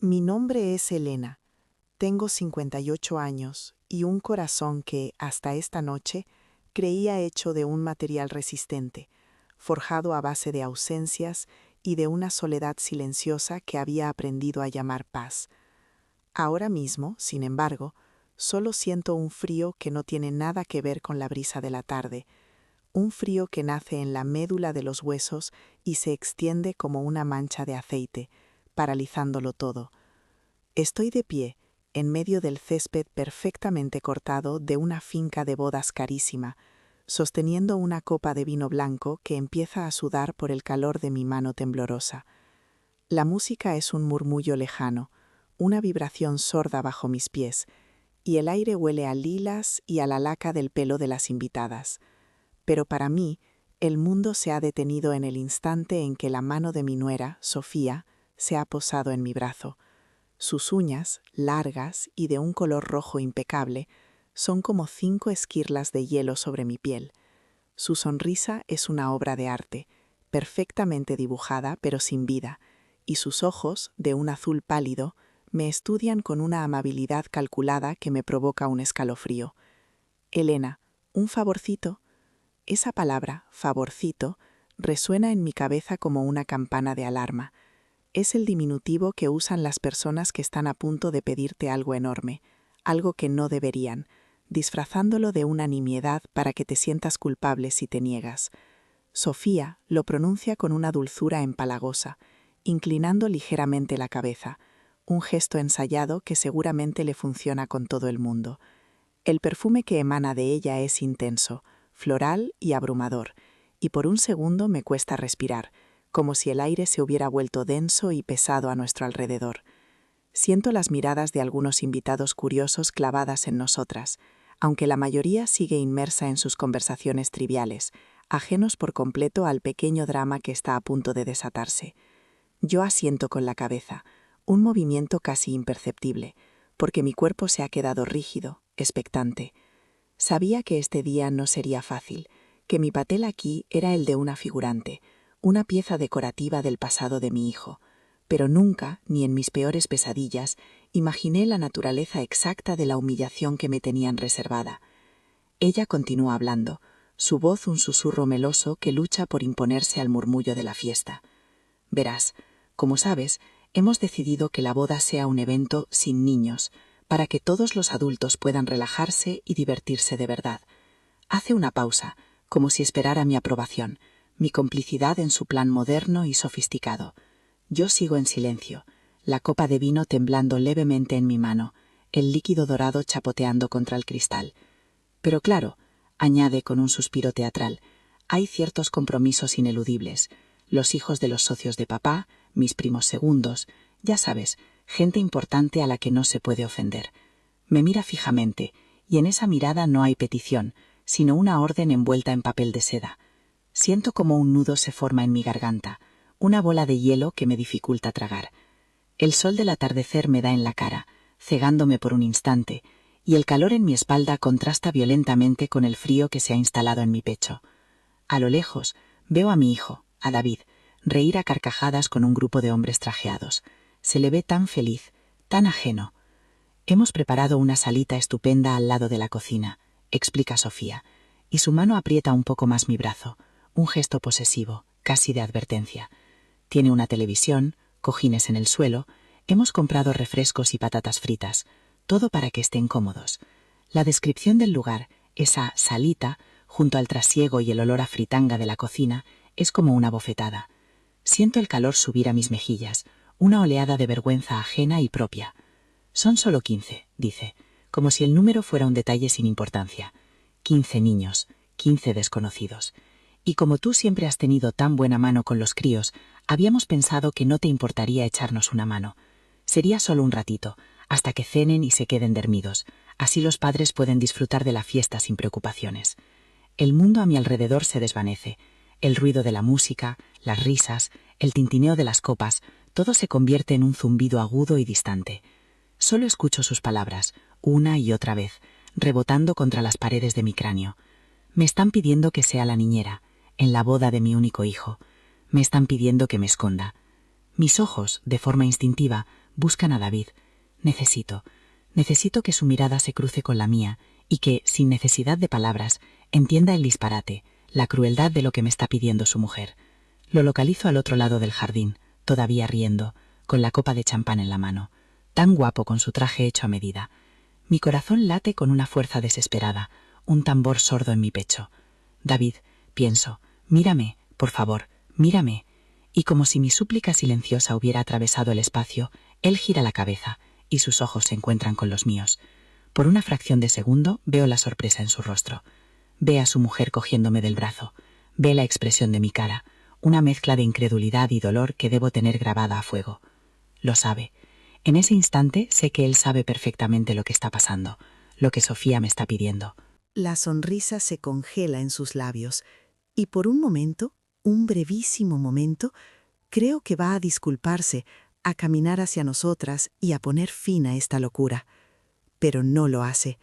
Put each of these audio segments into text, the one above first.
Mi nombre es Elena, tengo 58 años y un corazón que, hasta esta noche, creía hecho de un material resistente, forjado a base de ausencias y de una soledad silenciosa que había aprendido a llamar paz. Ahora mismo, sin embargo, solo siento un frío que no tiene nada que ver con la brisa de la tarde, un frío que nace en la médula de los huesos y se extiende como una mancha de aceite, paralizándolo todo. Estoy de pie, en medio del césped perfectamente cortado de una finca de bodas carísima, sosteniendo una copa de vino blanco que empieza a sudar por el calor de mi mano temblorosa. La música es un murmullo lejano, una vibración sorda bajo mis pies, y el aire huele a lilas y a la laca del pelo de las invitadas. Pero para mí, el mundo se ha detenido en el instante en que la mano de mi nuera, Sofía, se ha posado en mi brazo. Sus uñas, largas y de un color rojo impecable, son como 5 esquirlas de hielo sobre mi piel. Su sonrisa es una obra de arte, perfectamente dibujada pero sin vida, y sus ojos, de un azul pálido, me estudian con una amabilidad calculada que me provoca un escalofrío. Elena, ¿un favorcito? Esa palabra, favorcito, resuena en mi cabeza como una campana de alarma. Es el diminutivo que usan las personas que están a punto de pedirte algo enorme, algo que no deberían, disfrazándolo de una nimiedad para que te sientas culpable si te niegas. Sofía lo pronuncia con una dulzura empalagosa, inclinando ligeramente la cabeza, un gesto ensayado que seguramente le funciona con todo el mundo. El perfume que emana de ella es intenso, floral y abrumador, y por un segundo me cuesta respirar, como si el aire se hubiera vuelto denso y pesado a nuestro alrededor. Siento las miradas de algunos invitados curiosos clavadas en nosotras, aunque la mayoría sigue inmersa en sus conversaciones triviales, ajenos por completo al pequeño drama que está a punto de desatarse. Yo asiento con la cabeza, un movimiento casi imperceptible, porque mi cuerpo se ha quedado rígido, expectante. Sabía que este día no sería fácil, que mi papel aquí era el de una figurante, una pieza decorativa del pasado de mi hijo, pero nunca, ni en mis peores pesadillas, imaginé la naturaleza exacta de la humillación que me tenían reservada. Ella continúa hablando, su voz un susurro meloso que lucha por imponerse al murmullo de la fiesta. Verás, como sabes, hemos decidido que la boda sea un evento sin niños, para que todos los adultos puedan relajarse y divertirse de verdad. Hace una pausa, como si esperara mi aprobación, mi complicidad en su plan moderno y sofisticado. Yo sigo en silencio, la copa de vino temblando levemente en mi mano, el líquido dorado chapoteando contra el cristal. Pero claro, añade con un suspiro teatral, hay ciertos compromisos ineludibles. Los hijos de los socios de papá, mis primos segundos, ya sabes, gente importante a la que no se puede ofender. Me mira fijamente, y en esa mirada no hay petición, sino una orden envuelta en papel de seda. Siento como un nudo se forma en mi garganta, una bola de hielo que me dificulta tragar. El sol del atardecer me da en la cara, cegándome por un instante, y el calor en mi espalda contrasta violentamente con el frío que se ha instalado en mi pecho. A lo lejos, veo a mi hijo, a David, reír a carcajadas con un grupo de hombres trajeados. Se le ve tan feliz, tan ajeno. Hemos preparado una salita estupenda al lado de la cocina, explica Sofía, y su mano aprieta un poco más mi brazo, un gesto posesivo, casi de advertencia. Tiene una televisión, cojines en el suelo, hemos comprado refrescos y patatas fritas, todo para que estén cómodos. La descripción del lugar, esa salita, junto al trasiego y el olor a fritanga de la cocina, es como una bofetada. Siento el calor subir a mis mejillas, una oleada de vergüenza ajena y propia. Son solo 15, dice, como si el número fuera un detalle sin importancia. 15 niños, 15 desconocidos. Y como tú siempre has tenido tan buena mano con los críos, habíamos pensado que no te importaría echarnos una mano. Sería solo un ratito, hasta que cenen y se queden dormidos. Así los padres pueden disfrutar de la fiesta sin preocupaciones. El mundo a mi alrededor se desvanece. El ruido de la música, las risas, el tintineo de las copas, todo se convierte en un zumbido agudo y distante. Solo escucho sus palabras, una y otra vez, rebotando contra las paredes de mi cráneo. Me están pidiendo que sea la niñera, en la boda de mi único hijo. Me están pidiendo que me esconda. Mis ojos, de forma instintiva, buscan a David. Necesito que su mirada se cruce con la mía y que, sin necesidad de palabras, entienda el disparate, la crueldad de lo que me está pidiendo su mujer. Lo localizo al otro lado del jardín, todavía riendo, con la copa de champán en la mano, tan guapo con su traje hecho a medida. Mi corazón late con una fuerza desesperada, un tambor sordo en mi pecho. David, pienso, mírame, por favor, mírame. Y como si mi súplica silenciosa hubiera atravesado el espacio, él gira la cabeza y sus ojos se encuentran con los míos. Por una fracción de segundo veo la sorpresa en su rostro. Ve a su mujer cogiéndome del brazo. Ve la expresión de mi cara, una mezcla de incredulidad y dolor que debo tener grabada a fuego. Lo sabe. En ese instante sé que él sabe perfectamente lo que está pasando, lo que Sofía me está pidiendo. La sonrisa se congela en sus labios y por un momento, un brevísimo momento, creo que va a disculparse, a caminar hacia nosotras y a poner fin a esta locura. Pero no lo hace.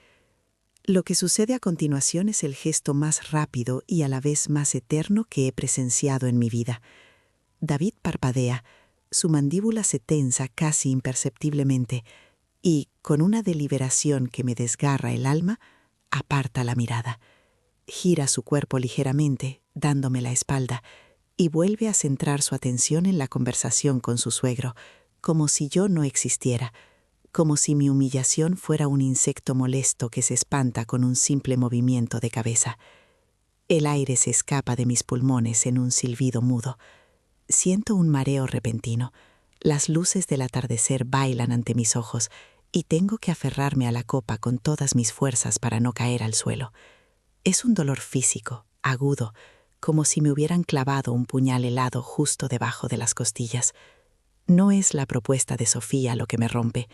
Lo que sucede a continuación es el gesto más rápido y a la vez más eterno que he presenciado en mi vida. David parpadea, su mandíbula se tensa casi imperceptiblemente y, con una deliberación que me desgarra el alma, aparta la mirada. Gira su cuerpo ligeramente, dándome la espalda, y vuelve a centrar su atención en la conversación con su suegro, como si yo no existiera, como si mi humillación fuera un insecto molesto que se espanta con un simple movimiento de cabeza. El aire se escapa de mis pulmones en un silbido mudo. Siento un mareo repentino. Las luces del atardecer bailan ante mis ojos y tengo que aferrarme a la copa con todas mis fuerzas para no caer al suelo. Es un dolor físico, agudo, como si me hubieran clavado un puñal helado justo debajo de las costillas. No es la propuesta de Sofía lo que me rompe,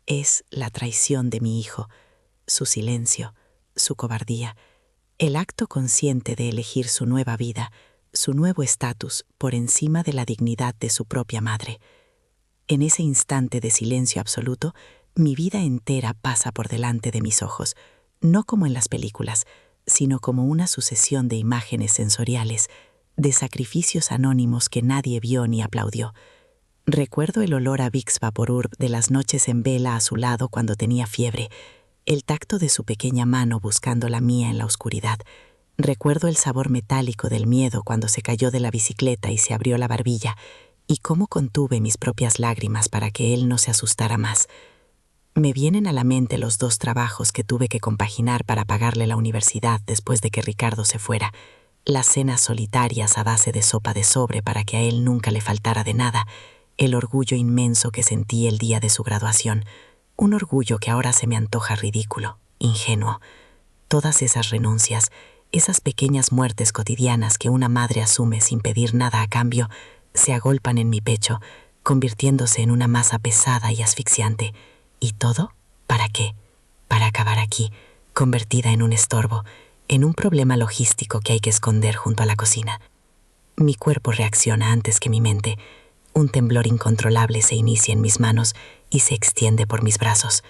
es la traición de mi hijo, su silencio, su cobardía, el acto consciente de elegir su nueva vida, su nuevo estatus por encima de la dignidad de su propia madre. En ese instante de silencio absoluto, mi vida entera pasa por delante de mis ojos, no como en las películas, sino como una sucesión de imágenes sensoriales, de sacrificios anónimos que nadie vio ni aplaudió. Recuerdo el olor a Vicks Vaporub de las noches en vela a su lado cuando tenía fiebre, el tacto de su pequeña mano buscando la mía en la oscuridad. Recuerdo el sabor metálico del miedo cuando se cayó de la bicicleta y se abrió la barbilla, y cómo contuve mis propias lágrimas para que él no se asustara más. Me vienen a la mente los 2 trabajos que tuve que compaginar para pagarle la universidad después de que Ricardo se fuera, las cenas solitarias a base de sopa de sobre para que a él nunca le faltara de nada, el orgullo inmenso que sentí el día de su graduación, un orgullo que ahora se me antoja ridículo, ingenuo. Todas esas renuncias, esas pequeñas muertes cotidianas que una madre asume sin pedir nada a cambio, se agolpan en mi pecho, convirtiéndose en una masa pesada y asfixiante. ¿Y todo? ¿Para qué? Para acabar aquí, convertida en un estorbo, en un problema logístico que hay que esconder junto a la cocina. Mi cuerpo reacciona antes que mi mente. Un temblor incontrolable se inicia en mis manos y se extiende por mis brazos.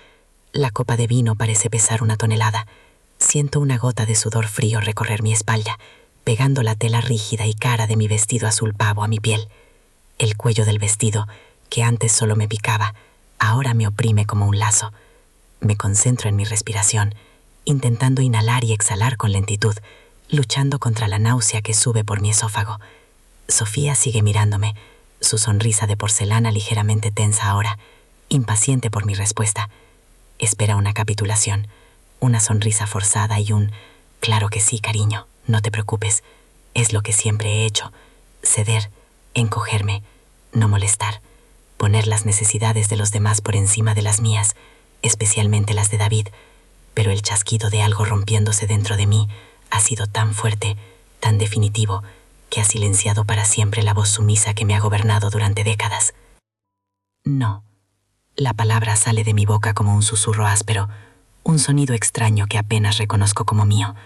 La copa de vino parece pesar 1 tonelada. Siento una gota de sudor frío recorrer mi espalda, pegando la tela rígida y cara de mi vestido azul pavo a mi piel. El cuello del vestido, que antes solo me picaba, ahora me oprime como un lazo. Me concentro en mi respiración, intentando inhalar y exhalar con lentitud, luchando contra la náusea que sube por mi esófago. Sofía sigue mirándome, su sonrisa de porcelana ligeramente tensa ahora, impaciente por mi respuesta. Espera una capitulación, una sonrisa forzada y un «Claro que sí, cariño, no te preocupes, es lo que siempre he hecho, ceder, encogerme, no molestar». Poner las necesidades de los demás por encima de las mías, especialmente las de David, pero el chasquido de algo rompiéndose dentro de mí ha sido tan fuerte, tan definitivo, que ha silenciado para siempre la voz sumisa que me ha gobernado durante décadas. No. La palabra sale de mi boca como un susurro áspero, un sonido extraño que apenas reconozco como mío.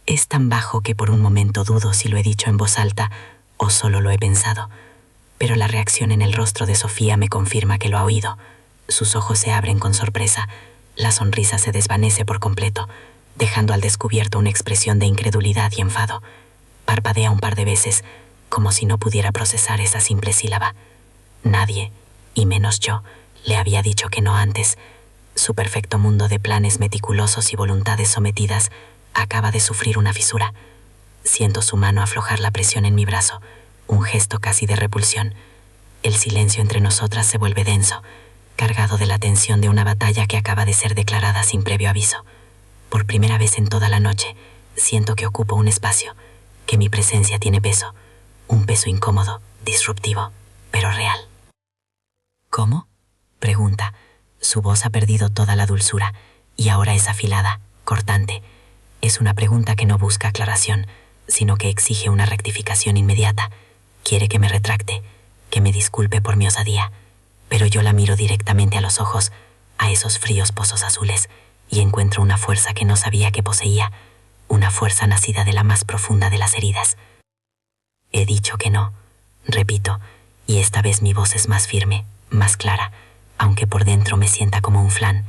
Es tan bajo que por un momento dudo si lo he dicho en voz alta o solo lo he pensado. Pero la reacción en el rostro de Sofía me confirma que lo ha oído. Sus ojos se abren con sorpresa, la sonrisa se desvanece por completo, dejando al descubierto una expresión de incredulidad y enfado. Parpadea un par de veces, como si no pudiera procesar esa simple sílaba. Nadie, y menos yo, Le había dicho que no antes. Su perfecto mundo de planes meticulosos y voluntades sometidas acaba de sufrir una fisura. Siento su mano aflojar la presión en mi brazo, un gesto casi de repulsión. El silencio entre nosotras se vuelve denso, cargado de la tensión de una batalla que acaba de ser declarada sin previo aviso. Por primera vez en toda la noche, siento que ocupo un espacio, que mi presencia tiene peso, un peso incómodo, disruptivo, pero real. ¿Cómo?, pregunta. Su voz ha perdido toda la dulzura y ahora es afilada, cortante. Es una pregunta que no busca aclaración, sino que exige una rectificación inmediata. Quiere que me retracte, que me disculpe por mi osadía, pero yo la miro directamente a los ojos, a esos fríos pozos azules, y encuentro una fuerza que no sabía que poseía, una fuerza nacida de la más profunda de las heridas. He dicho que no, repito, y esta vez mi voz es más firme, más clara, aunque por dentro me sienta como un flan.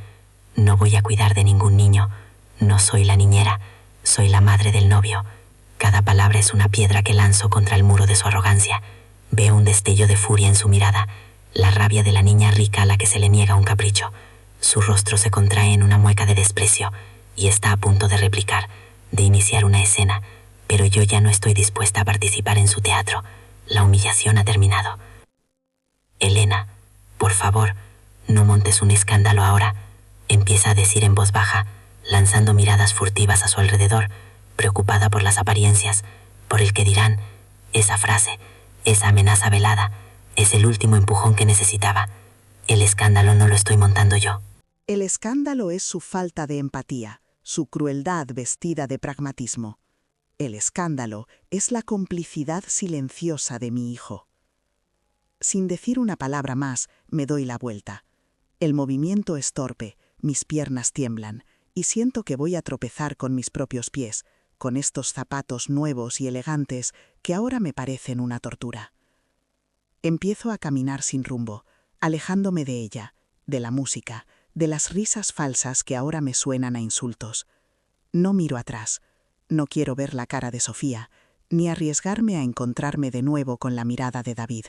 No voy a cuidar de ningún niño, no soy la niñera, soy la madre del novio. Cada palabra es una piedra que lanzo contra el muro de su arrogancia. Veo un destello de furia en su mirada, la rabia de la niña rica a la que se le niega un capricho. Su rostro se contrae en una mueca de desprecio y está a punto de replicar, de iniciar una escena, pero yo ya no estoy dispuesta a participar en su teatro. La humillación ha terminado. Elena, por favor, no montes un escándalo ahora, empieza a decir en voz baja, lanzando miradas furtivas a su alrededor, preocupada por las apariencias, por el que dirán. Esa frase, esa amenaza velada, es el último empujón que necesitaba. El escándalo no lo estoy montando yo. El escándalo es su falta de empatía, su crueldad vestida de pragmatismo. El escándalo es la complicidad silenciosa de mi hijo. Sin decir una palabra más, me doy la vuelta. El movimiento es torpe, mis piernas tiemblan, y siento que voy a tropezar con mis propios pies, con estos zapatos nuevos y elegantes que ahora me parecen una tortura. Empiezo a caminar sin rumbo, alejándome de ella, de la música, de las risas falsas que ahora me suenan a insultos. No miro atrás, no quiero ver la cara de Sofía, ni arriesgarme a encontrarme de nuevo con la mirada de David.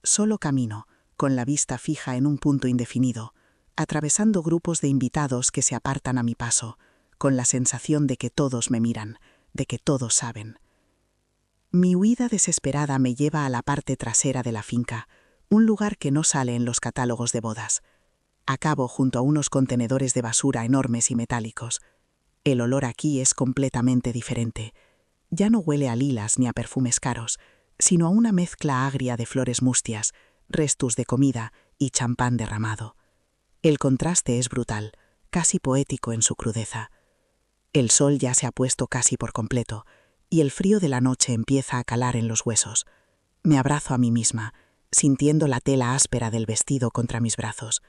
Solo camino, con la vista fija en un punto indefinido, atravesando grupos de invitados que se apartan a mi paso, con la sensación de que todos me miran, de que todos saben. Mi huida desesperada me lleva a la parte trasera de la finca, un lugar que no sale en los catálogos de bodas. Acabo junto a unos contenedores de basura enormes y metálicos. El olor aquí es completamente diferente. Ya no huele a lilas ni a perfumes caros, sino a una mezcla agria de flores mustias, restos de comida y champán derramado. El contraste es brutal, casi poético en su crudeza. El sol ya se ha puesto casi por completo, y el frío de la noche empieza a calar en los huesos. Me abrazo a mí misma, sintiendo la tela áspera del vestido contra mis brazos,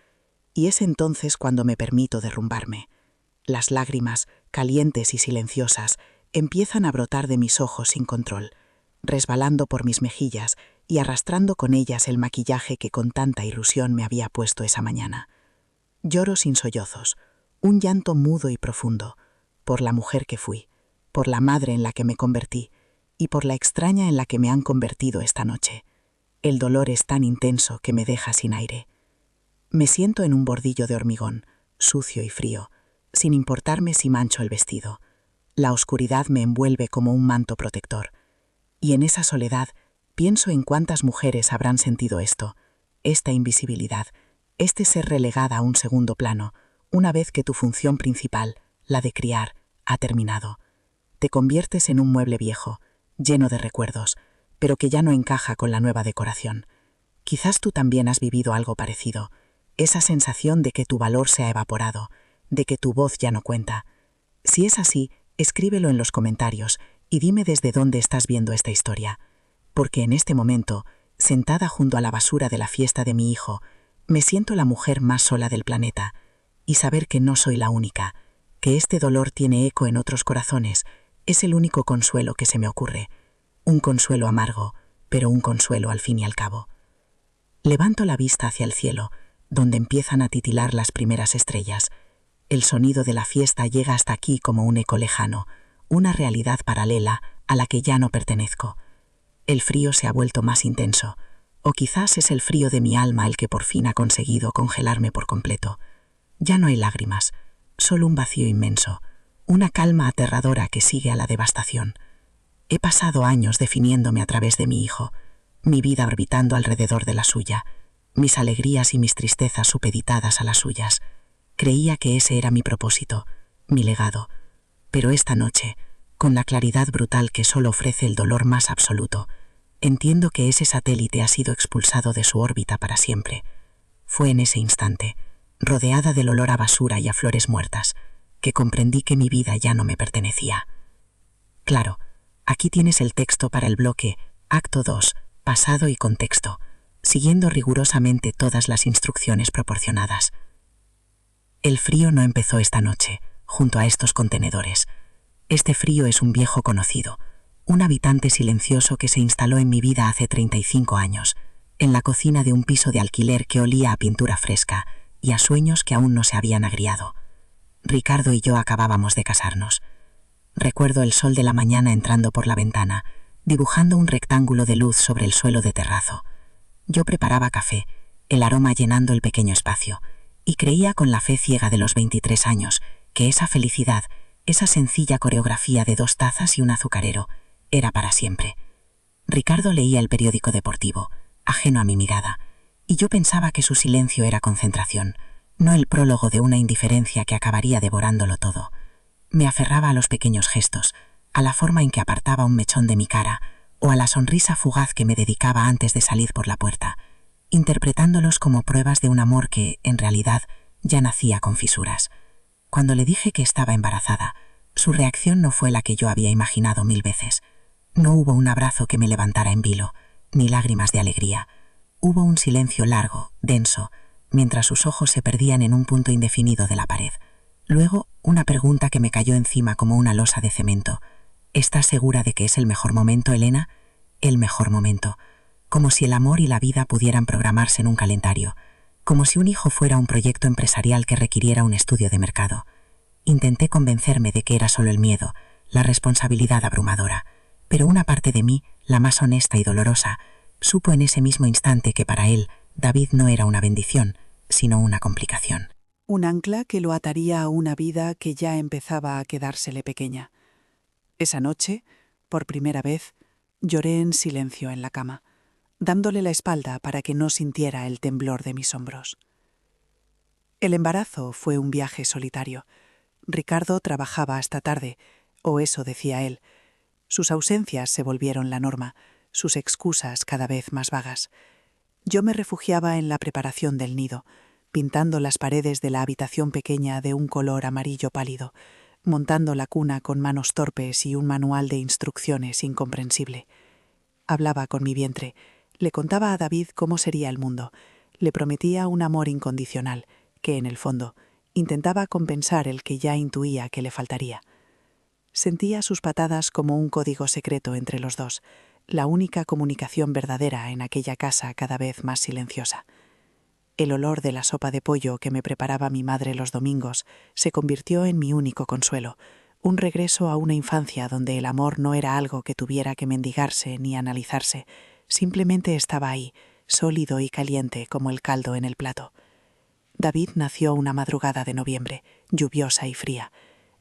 y es entonces cuando me permito derrumbarme. Las lágrimas, calientes y silenciosas, empiezan a brotar de mis ojos sin control, resbalando por mis mejillas y arrastrando con ellas el maquillaje que con tanta ilusión me había puesto esa mañana. Lloro sin sollozos, un llanto mudo y profundo, por la mujer que fui, por la madre en la que me convertí y por la extraña en la que me han convertido esta noche. El dolor es tan intenso que me deja sin aire. Me siento en un bordillo de hormigón, sucio y frío, sin importarme si mancho el vestido. La oscuridad me envuelve como un manto protector. Y en esa soledad pienso en cuántas mujeres habrán sentido esto, esta invisibilidad, este ser relegada a un segundo plano, una vez que tu función principal, la de criar, ha terminado. Te conviertes en un mueble viejo, lleno de recuerdos, pero que ya no encaja con la nueva decoración. Quizás tú también has vivido algo parecido, esa sensación de que tu valor se ha evaporado, de que tu voz ya no cuenta. Si es así, escríbelo en los comentarios y dime desde dónde estás viendo esta historia, porque en este momento, sentada junto a la basura de la fiesta de mi hijo, me siento la mujer más sola del planeta, y saber que no soy la única, que este dolor tiene eco en otros corazones, es el único consuelo que se me ocurre. Un consuelo amargo, pero un consuelo al fin y al cabo. Levanto la vista hacia el cielo, donde empiezan a titilar las primeras estrellas. El sonido de la fiesta llega hasta aquí como un eco lejano, una realidad paralela a la que ya no pertenezco. El frío se ha vuelto más intenso. O quizás es el frío de mi alma el que por fin ha conseguido congelarme por completo. Ya no hay lágrimas, solo un vacío inmenso, una calma aterradora que sigue a la devastación. He pasado años definiéndome a través de mi hijo, mi vida orbitando alrededor de la suya, mis alegrías y mis tristezas supeditadas a las suyas. Creía que ese era mi propósito, mi legado. Pero esta noche, con la claridad brutal que solo ofrece el dolor más absoluto, entiendo que ese satélite ha sido expulsado de su órbita para siempre. Fue en ese instante, rodeada del olor a basura y a flores muertas, que comprendí que mi vida ya no me pertenecía. Claro, aquí tienes el texto para el bloque, acto 2, pasado y contexto, siguiendo rigurosamente todas las instrucciones proporcionadas. El frío no empezó esta noche, junto a estos contenedores. Este frío es un viejo conocido, un habitante silencioso que se instaló en mi vida hace 35 años, en la cocina de un piso de alquiler que olía a pintura fresca y a sueños que aún no se habían agriado. Ricardo y yo acabábamos de casarnos. Recuerdo el sol de la mañana entrando por la ventana, dibujando un rectángulo de luz sobre el suelo de terrazo. Yo preparaba café, el aroma llenando el pequeño espacio, y creía con la fe ciega de los 23 años que esa felicidad, esa sencilla coreografía de 2 tazas y un azucarero, era para siempre. Ricardo leía el periódico deportivo, ajeno a mi mirada, y yo pensaba que su silencio era concentración, no el prólogo de una indiferencia que acabaría devorándolo todo. Me aferraba a los pequeños gestos, a la forma en que apartaba un mechón de mi cara, o a la sonrisa fugaz que me dedicaba antes de salir por la puerta, interpretándolos como pruebas de un amor que, en realidad, ya nacía con fisuras. Cuando le dije que estaba embarazada, su reacción no fue la que yo había imaginado 1000 veces. No hubo un abrazo que me levantara en vilo, ni lágrimas de alegría. Hubo un silencio largo, denso, mientras sus ojos se perdían en un punto indefinido de la pared. Luego, una pregunta que me cayó encima como una losa de cemento. ¿Estás segura de que es el mejor momento, Elena? El mejor momento. Como si el amor y la vida pudieran programarse en un calendario. Como si un hijo fuera un proyecto empresarial que requiriera un estudio de mercado. Intenté convencerme de que era solo el miedo, la responsabilidad abrumadora. Pero una parte de mí, la más honesta y dolorosa, supo en ese mismo instante que para él, David no era una bendición, sino una complicación. Un ancla que lo ataría a una vida que ya empezaba a quedársele pequeña. Esa noche, por primera vez, lloré en silencio en la cama, dándole la espalda para que no sintiera el temblor de mis hombros. El embarazo fue un viaje solitario. Ricardo trabajaba hasta tarde, o eso decía él. Sus ausencias se volvieron la norma, sus excusas cada vez más vagas. Yo me refugiaba en la preparación del nido, pintando las paredes de la habitación pequeña de un color amarillo pálido, montando la cuna con manos torpes y un manual de instrucciones incomprensible. Hablaba con mi vientre, le contaba a David cómo sería el mundo, le prometía un amor incondicional, que en el fondo intentaba compensar el que ya intuía que le faltaría. Sentía sus patadas como un código secreto entre los dos, la única comunicación verdadera en aquella casa cada vez más silenciosa. El olor de la sopa de pollo que me preparaba mi madre los domingos se convirtió en mi único consuelo, un regreso a una infancia donde el amor no era algo que tuviera que mendigarse ni analizarse, simplemente estaba ahí, sólido y caliente como el caldo en el plato. David nació una madrugada de noviembre, lluviosa y fría.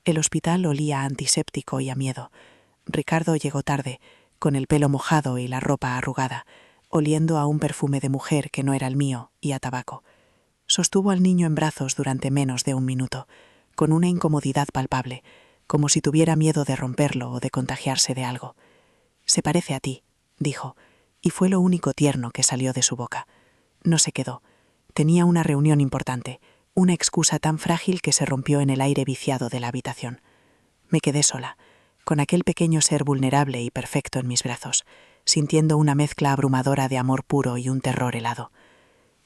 El hospital olía a antiséptico y a miedo. Ricardo llegó tarde, con el pelo mojado y la ropa arrugada, oliendo a un perfume de mujer que no era el mío y a tabaco. Sostuvo al niño en brazos durante menos de 1 minuto, con una incomodidad palpable, como si tuviera miedo de romperlo o de contagiarse de algo. «Se parece a ti», dijo, y fue lo único tierno que salió de su boca. No se quedó. Tenía una reunión importante, una excusa tan frágil que se rompió en el aire viciado de la habitación. Me quedé sola, con aquel pequeño ser vulnerable y perfecto en mis brazos, sintiendo una mezcla abrumadora de amor puro y un terror helado.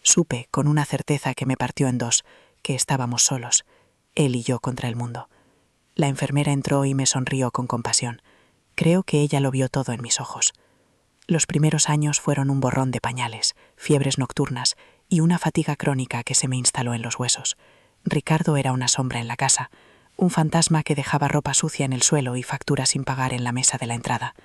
Supe, con una certeza que me partió en dos, que estábamos solos, él y yo contra el mundo. La enfermera entró y me sonrió con compasión. Creo que ella lo vio todo en mis ojos. Los primeros años fueron un borrón de pañales, fiebres nocturnas y una fatiga crónica que se me instaló en los huesos. Ricardo era una sombra en la casa, un fantasma que dejaba ropa sucia en el suelo y facturas sin pagar en la mesa de la entrada.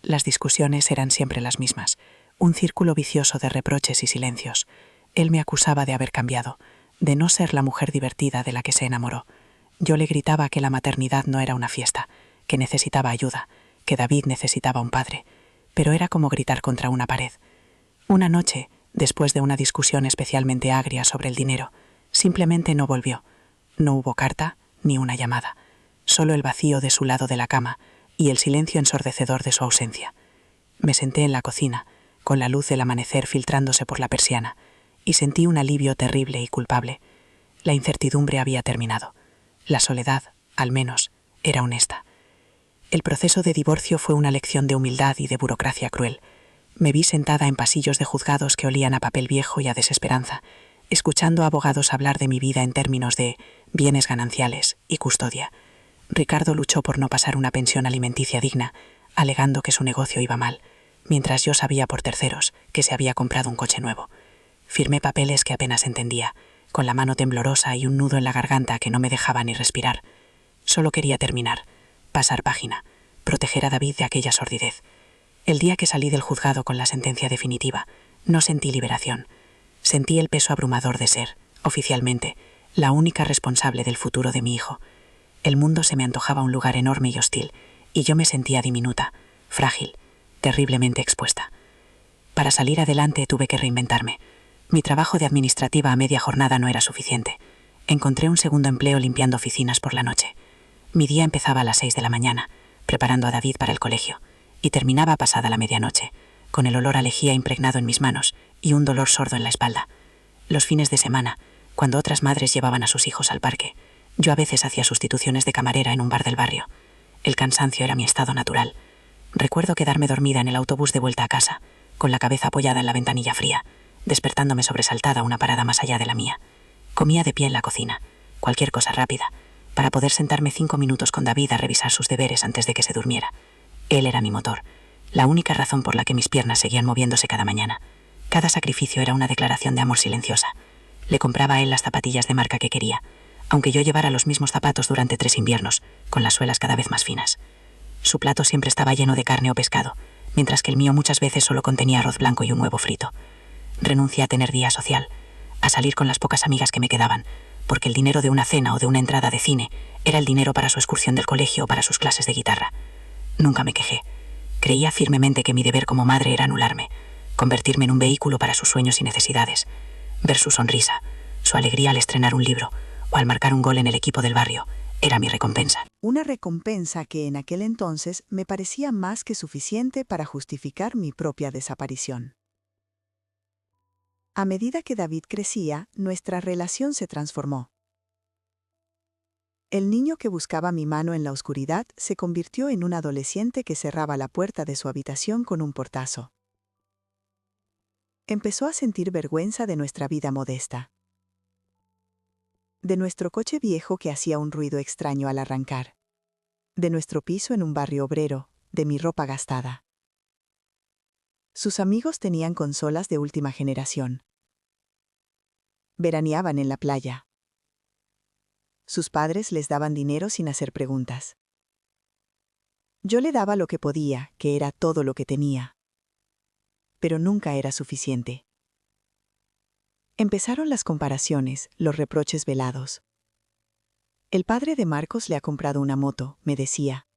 Las discusiones eran siempre las mismas, un círculo vicioso de reproches y silencios. Él me acusaba de haber cambiado, de no ser la mujer divertida de la que se enamoró. Yo le gritaba que la maternidad no era una fiesta, que necesitaba ayuda, que David necesitaba un padre, pero era como gritar contra una pared. Una noche, después de una discusión especialmente agria sobre el dinero, simplemente no volvió. No hubo carta ni una llamada, solo el vacío de su lado de la cama y el silencio ensordecedor de su ausencia. Me senté en la cocina, con la luz del amanecer filtrándose por la persiana, y sentí un alivio terrible y culpable. La incertidumbre había terminado. La soledad, al menos, era honesta. El proceso de divorcio fue una lección de humildad y de burocracia cruel. Me vi sentada en pasillos de juzgados que olían a papel viejo y a desesperanza, escuchando a abogados hablar de mi vida en términos de bienes gananciales y custodia. Ricardo luchó por no pasar una pensión alimenticia digna, alegando que su negocio iba mal, mientras yo sabía por terceros que se había comprado un coche nuevo. Firmé papeles que apenas entendía, con la mano temblorosa y un nudo en la garganta que no me dejaba ni respirar. Solo quería terminar, pasar página, proteger a David de aquella sordidez. El día que salí del juzgado con la sentencia definitiva, no sentí liberación. Sentí el peso abrumador de ser, oficialmente, la única responsable del futuro de mi hijo. El mundo se me antojaba un lugar enorme y hostil, y yo me sentía diminuta, frágil, terriblemente expuesta. Para salir adelante tuve que reinventarme. Mi trabajo de administrativa a media jornada no era suficiente. Encontré un segundo empleo limpiando oficinas por la noche. Mi día empezaba a las 6 de la mañana, preparando a David para el colegio, y terminaba pasada la medianoche, con el olor a lejía impregnado en mis manos y un dolor sordo en la espalda. Los fines de semana, cuando otras madres llevaban a sus hijos al parque, yo a veces hacía sustituciones de camarera en un bar del barrio. El cansancio era mi estado natural. Recuerdo quedarme dormida en el autobús de vuelta a casa, con la cabeza apoyada en la ventanilla fría, despertándome sobresaltada una parada más allá de la mía. Comía de pie en la cocina, cualquier cosa rápida, para poder sentarme 5 minutos con David a revisar sus deberes antes de que se durmiera. Él era mi motor, la única razón por la que mis piernas seguían moviéndose cada mañana. Cada sacrificio era una declaración de amor silenciosa. Le compraba a él las zapatillas de marca que quería, aunque yo llevara los mismos zapatos durante 3 inviernos, con las suelas cada vez más finas. Su plato siempre estaba lleno de carne o pescado, mientras que el mío muchas veces solo contenía arroz blanco y un huevo frito. Renuncié a tener día social, a salir con las pocas amigas que me quedaban, porque el dinero de una cena o de una entrada de cine era el dinero para su excursión del colegio o para sus clases de guitarra. Nunca me quejé. Creía firmemente que mi deber como madre era anularme, convertirme en un vehículo para sus sueños y necesidades. Ver su sonrisa, su alegría al estrenar un libro o al marcar un gol en el equipo del barrio era mi recompensa. Una recompensa que en aquel entonces me parecía más que suficiente para justificar mi propia desaparición. A medida que David crecía, nuestra relación se transformó. El niño que buscaba mi mano en la oscuridad se convirtió en un adolescente que cerraba la puerta de su habitación con un portazo. Empezó a sentir vergüenza de nuestra vida modesta, de nuestro coche viejo que hacía un ruido extraño al arrancar, de nuestro piso en un barrio obrero, de mi ropa gastada. Sus amigos tenían consolas de última generación. Veraneaban en la playa. Sus padres les daban dinero sin hacer preguntas. Yo le daba lo que podía, que era todo lo que tenía. Pero nunca era suficiente. Empezaron las comparaciones, los reproches velados. El padre de Marcos le ha comprado una moto, me decía,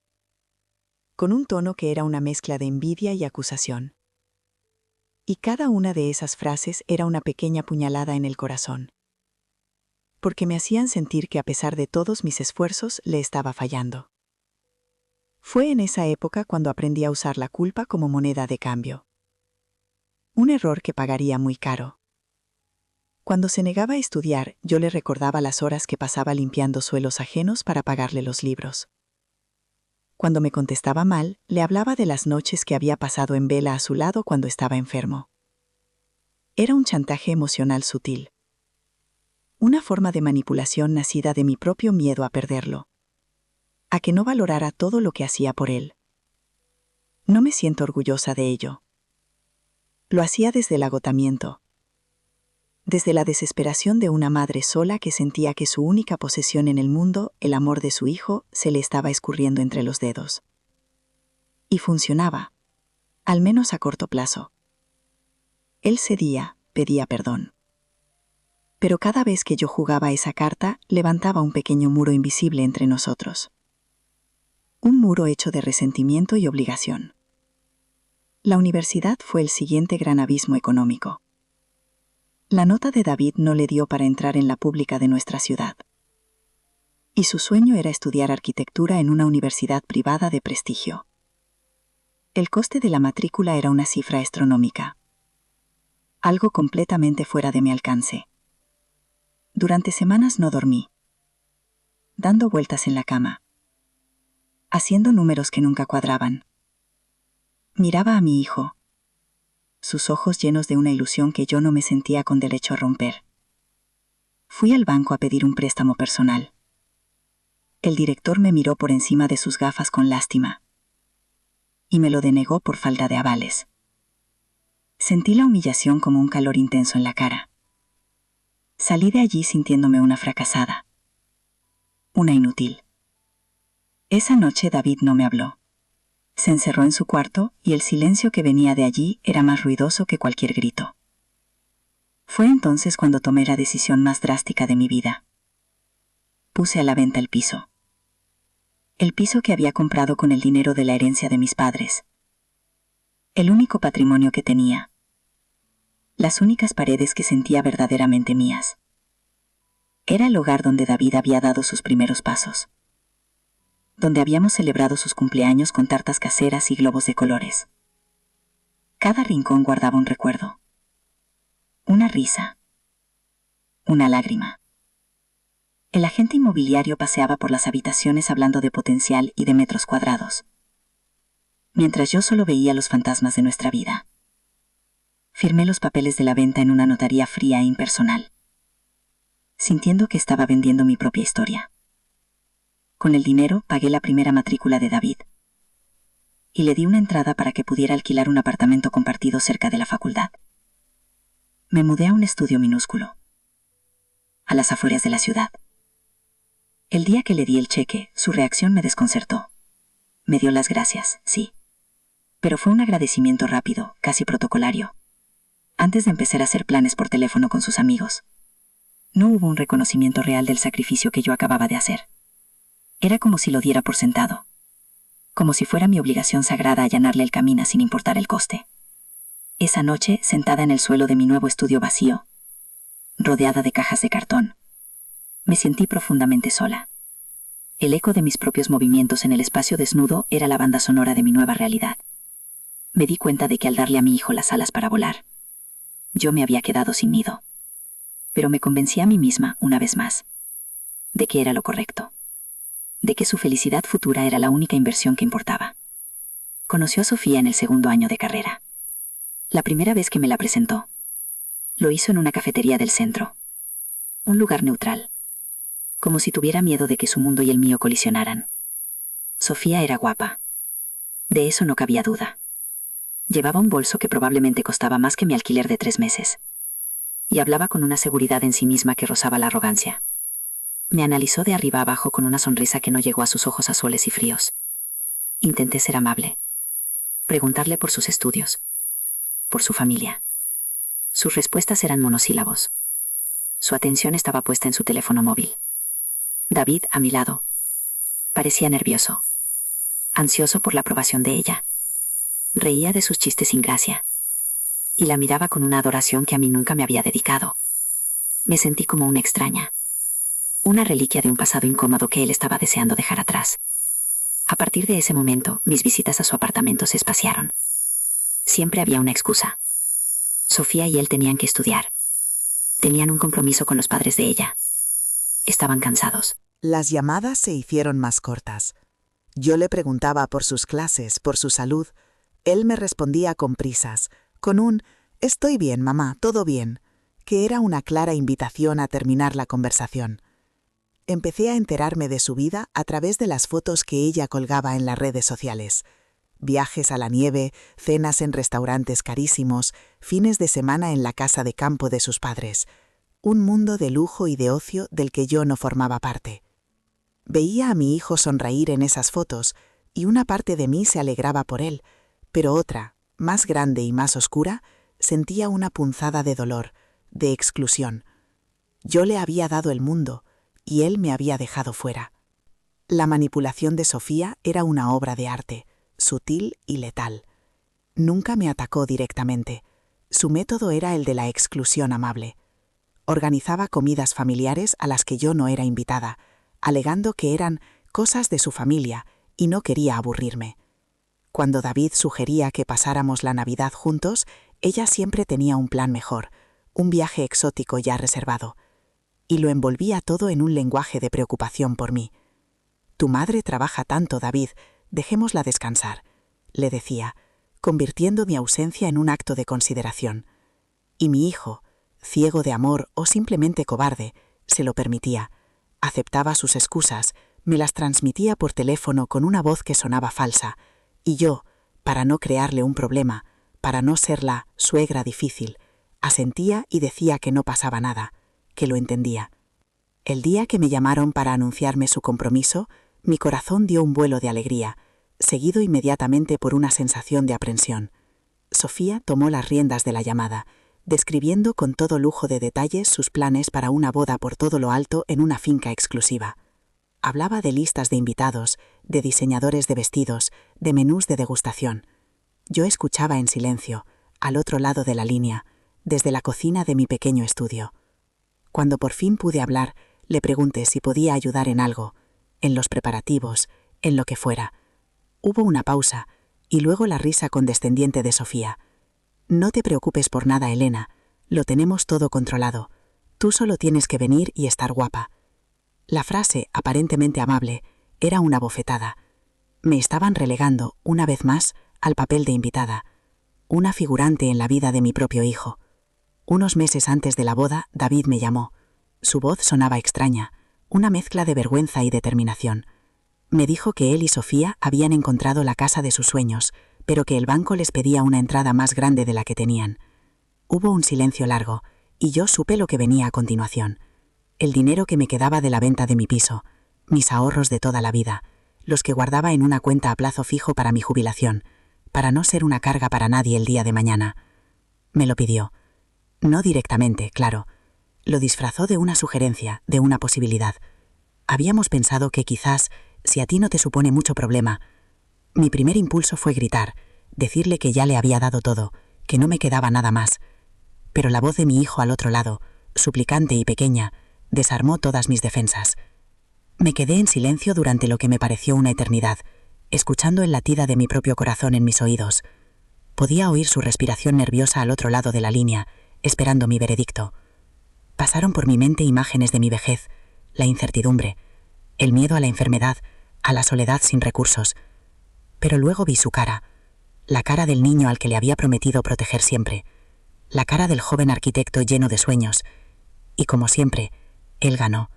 con un tono que era una mezcla de envidia y acusación. Y cada una de esas frases era una pequeña puñalada en el corazón, porque me hacían sentir que a pesar de todos mis esfuerzos le estaba fallando. Fue en esa época cuando aprendí a usar la culpa como moneda de cambio. Un error que pagaría muy caro. Cuando se negaba a estudiar, yo le recordaba las horas que pasaba limpiando suelos ajenos para pagarle los libros. Cuando me contestaba mal, le hablaba de las noches que había pasado en vela a su lado cuando estaba enfermo. Era un chantaje emocional sutil. Una forma de manipulación nacida de mi propio miedo a perderlo. A que no valorara todo lo que hacía por él. No me siento orgullosa de ello. Lo hacía desde el agotamiento. Desde la desesperación de una madre sola que sentía que su única posesión en el mundo, el amor de su hijo, se le estaba escurriendo entre los dedos. Y funcionaba, al menos a corto plazo. Él cedía, pedía perdón. Pero cada vez que yo jugaba esa carta, levantaba un pequeño muro invisible entre nosotros. Un muro hecho de resentimiento y obligación. La universidad fue el siguiente gran abismo económico. La nota de David no le dio para entrar en la pública de nuestra ciudad. Y su sueño era estudiar arquitectura en una universidad privada de prestigio. El coste de la matrícula era una cifra astronómica. Algo completamente fuera de mi alcance. Durante semanas no dormí, dando vueltas en la cama, haciendo números que nunca cuadraban. Miraba a mi hijo, sus ojos llenos de una ilusión que yo no me sentía con derecho a romper. Fui al banco a pedir un préstamo personal. El director me miró por encima de sus gafas con lástima y me lo denegó por falta de avales. Sentí la humillación como un calor intenso en la cara. Salí de allí sintiéndome una fracasada, una inútil. Esa noche David no me habló. Se encerró en su cuarto y el silencio que venía de allí era más ruidoso que cualquier grito. Fue entonces cuando tomé la decisión más drástica de mi vida. Puse a la venta el piso. El piso que había comprado con el dinero de la herencia de mis padres. El único patrimonio que tenía. Las únicas paredes que sentía verdaderamente mías. Era el hogar donde David había dado sus primeros pasos. Donde habíamos celebrado sus cumpleaños con tartas caseras y globos de colores. Cada rincón guardaba un recuerdo. Una risa. Una lágrima. El agente inmobiliario paseaba por las habitaciones hablando de potencial y de metros cuadrados. Mientras yo solo veía los fantasmas de nuestra vida. Firmé los papeles de la venta en una notaría fría e impersonal, sintiendo que estaba vendiendo mi propia historia. Con el dinero pagué la primera matrícula de David y le di una entrada para que pudiera alquilar un apartamento compartido cerca de la facultad. Me mudé a un estudio minúsculo, a las afueras de la ciudad. El día que le di el cheque, su reacción me desconcertó. Me dio las gracias, sí. Pero fue un agradecimiento rápido, casi protocolario. Antes de empezar a hacer planes por teléfono con sus amigos. No hubo un reconocimiento real del sacrificio que yo acababa de hacer. Era como si lo diera por sentado. Como si fuera mi obligación sagrada allanarle el camino sin importar el coste. Esa noche, sentada en el suelo de mi nuevo estudio vacío, rodeada de cajas de cartón, me sentí profundamente sola. El eco de mis propios movimientos en el espacio desnudo era la banda sonora de mi nueva realidad. Me di cuenta de que al darle a mi hijo las alas para volar, yo me había quedado sin nido. Pero me convencí a mí misma, una vez más, de que era lo correcto. De que su felicidad futura era la única inversión que importaba. Conoció a Sofía en el segundo año de carrera. La primera vez que me la presentó, lo hizo en una cafetería del centro. Un lugar neutral. Como si tuviera miedo de que su mundo y el mío colisionaran. Sofía era guapa. De eso no cabía duda. Llevaba un bolso que probablemente costaba más que mi alquiler de 3 meses. Y hablaba con una seguridad en sí misma que rozaba la arrogancia. Me analizó de arriba abajo con una sonrisa que no llegó a sus ojos azules y fríos. Intenté ser amable. Preguntarle por sus estudios. Por su familia. Sus respuestas eran monosílabos. Su atención estaba puesta en su teléfono móvil. David, a mi lado, parecía nervioso. Ansioso por la aprobación de ella. Reía de sus chistes sin gracia. Y la miraba con una adoración que a mí nunca me había dedicado. Me sentí como una extraña. Una reliquia de un pasado incómodo que él estaba deseando dejar atrás. A partir de ese momento, mis visitas a su apartamento se espaciaron. Siempre había una excusa. Sofía y él tenían que estudiar. Tenían un compromiso con los padres de ella. Estaban cansados. Las llamadas se hicieron más cortas. Yo le preguntaba por sus clases, por su salud. Él me respondía con prisas, con un «Estoy bien, mamá, todo bien», que era una clara invitación a terminar la conversación. Empecé a enterarme de su vida a través de las fotos que ella colgaba en las redes sociales. Viajes a la nieve, cenas en restaurantes carísimos, fines de semana en la casa de campo de sus padres. Un mundo de lujo y de ocio del que yo no formaba parte. Veía a mi hijo sonreír en esas fotos y una parte de mí se alegraba por él, pero otra, más grande y más oscura, Sentía una punzada de dolor, de exclusión. Yo le había dado el mundo y él me había dejado fuera. La manipulación de Sofía era una obra de arte, sutil y letal. Nunca me atacó directamente. Su método era el de la exclusión amable. Organizaba comidas familiares a las que yo no era invitada, alegando que eran cosas de su familia y no quería aburrirme. Cuando David sugería que pasáramos la Navidad juntos, ella siempre tenía un plan mejor, un viaje exótico ya reservado. Y lo envolvía todo en un lenguaje de preocupación por mí. «Tu madre trabaja tanto, David, dejémosla descansar», le decía, convirtiendo mi ausencia en un acto de consideración. Y mi hijo, ciego de amor o simplemente cobarde, se lo permitía. Aceptaba sus excusas, me las transmitía por teléfono con una voz que sonaba falsa, y yo, para no crearle un problema, para no ser la suegra difícil, asentía y decía que no pasaba nada, que lo entendía. El día que me llamaron para anunciarme su compromiso, mi corazón dio un vuelo de alegría, seguido inmediatamente por una sensación de aprensión. Sofía tomó las riendas de la llamada, describiendo con todo lujo de detalles sus planes para una boda por todo lo alto en una finca exclusiva. Hablaba de listas de invitados, de diseñadores de vestidos, de menús de degustación. Yo escuchaba en silencio, al otro lado de la línea, desde la cocina de mi pequeño estudio. Cuando por fin pude hablar, le pregunté si podía ayudar en algo, en los preparativos, en lo que fuera. Hubo una pausa, y luego la risa condescendiente de Sofía. «No te preocupes por nada, Elena, lo tenemos todo controlado. Tú solo tienes que venir y estar guapa». La frase, aparentemente amable, era una bofetada. Me estaban relegando, una vez más, al papel de invitada, una figurante en la vida de mi propio hijo. Unos meses antes de la boda, David me llamó. Su voz sonaba extraña, una mezcla de vergüenza y determinación. Me dijo que él y Sofía habían encontrado la casa de sus sueños, pero que el banco les pedía una entrada más grande de la que tenían. Hubo un silencio largo, y yo supe lo que venía a continuación. El dinero que me quedaba de la venta de mi piso, mis ahorros de toda la vida, los que guardaba en una cuenta a plazo fijo para mi jubilación, para no ser una carga para nadie el día de mañana. Me lo pidió. No directamente, claro. Lo disfrazó de una sugerencia, de una posibilidad. Habíamos pensado que quizás, si a ti no te supone mucho problema. Mi primer impulso fue gritar, decirle que ya le había dado todo, que no me quedaba nada más. Pero la voz de mi hijo al otro lado, suplicante y pequeña, desarmó todas mis defensas. Me quedé en silencio durante lo que me pareció una eternidad, escuchando el latido de mi propio corazón en mis oídos. Podía oír su respiración nerviosa al otro lado de la línea, esperando mi veredicto. Pasaron por mi mente imágenes de mi vejez, la incertidumbre, el miedo a la enfermedad, a la soledad sin recursos. Pero luego vi su cara, la cara del niño al que le había prometido proteger siempre, la cara del joven arquitecto lleno de sueños, y como siempre, él ganó.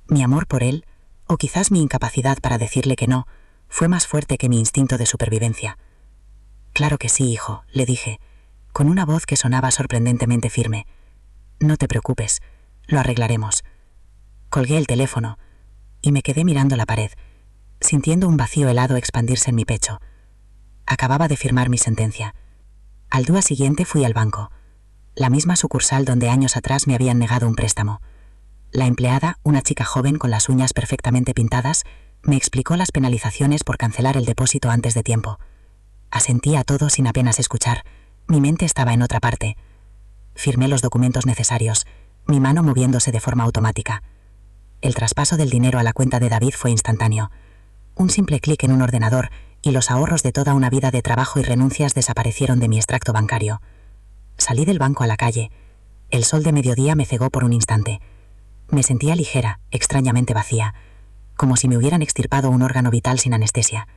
Mi amor por él, o quizás mi incapacidad para decirle que no, fue más fuerte que mi instinto de supervivencia. «Claro que sí, hijo», le dije, con una voz que sonaba sorprendentemente firme. «No te preocupes, lo arreglaremos». Colgué el teléfono y me quedé mirando la pared, sintiendo un vacío helado expandirse en mi pecho. Acababa de firmar mi sentencia. Al día siguiente fui al banco, la misma sucursal donde años atrás me habían negado un préstamo. La empleada, una chica joven con las uñas perfectamente pintadas, me explicó las penalizaciones por cancelar el depósito antes de tiempo. Asentí a todo sin apenas escuchar. Mi mente estaba en otra parte. Firmé los documentos necesarios, mi mano moviéndose de forma automática. El traspaso del dinero a la cuenta de David fue instantáneo. Un simple clic en un ordenador y los ahorros de toda una vida de trabajo y renuncias desaparecieron de mi extracto bancario. Salí del banco a la calle. El sol de mediodía me cegó por un instante. Me sentía ligera, extrañamente vacía, como si me hubieran extirpado un órgano vital sin anestesia.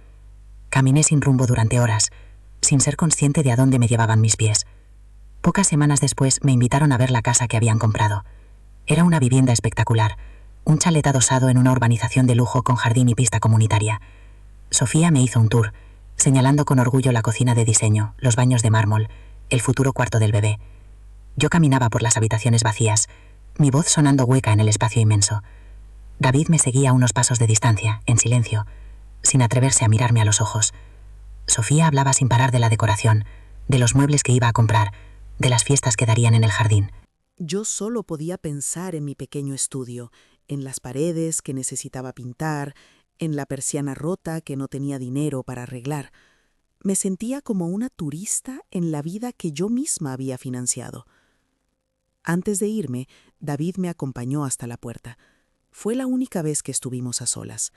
Caminé sin rumbo durante horas, sin ser consciente de a dónde me llevaban mis pies. Pocas semanas después me invitaron a ver la casa que habían comprado. Era una vivienda espectacular, un chalet adosado en una urbanización de lujo con jardín y pista comunitaria. Sofía me hizo un tour, señalando con orgullo la cocina de diseño, los baños de mármol, el futuro cuarto del bebé. Yo caminaba por las habitaciones vacías, mi voz sonando hueca en el espacio inmenso. David me seguía a unos pasos de distancia, en silencio, sin atreverse a mirarme a los ojos. Sofía hablaba sin parar de la decoración, de los muebles que iba a comprar, de las fiestas que darían en el jardín. Yo solo podía pensar en mi pequeño estudio, en las paredes que necesitaba pintar, en la persiana rota que no tenía dinero para arreglar. Me sentía como una turista en la vida que yo misma había financiado. Antes de irme, David me acompañó hasta la puerta. Fue la única vez que estuvimos a solas.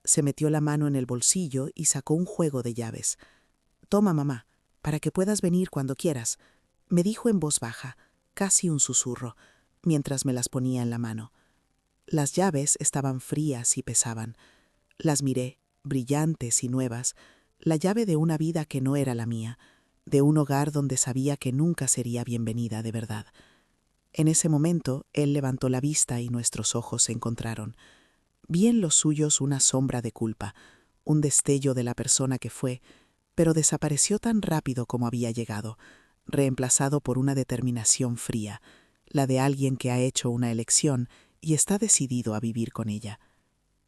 Se metió la mano en el bolsillo y sacó un juego de llaves. «Toma, mamá, para que puedas venir cuando quieras», me dijo en voz baja, casi un susurro, mientras me las ponía en la mano. Las llaves estaban frías y pesaban. Las miré, brillantes y nuevas, la llave de una vida que no era la mía, de un hogar donde sabía que nunca sería bienvenida de verdad. En ese momento, él levantó la vista y nuestros ojos se encontraron. Vi en los suyos una sombra de culpa, un destello de la persona que fue, pero desapareció tan rápido como había llegado, reemplazado por una determinación fría, la de alguien que ha hecho una elección y está decidido a vivir con ella.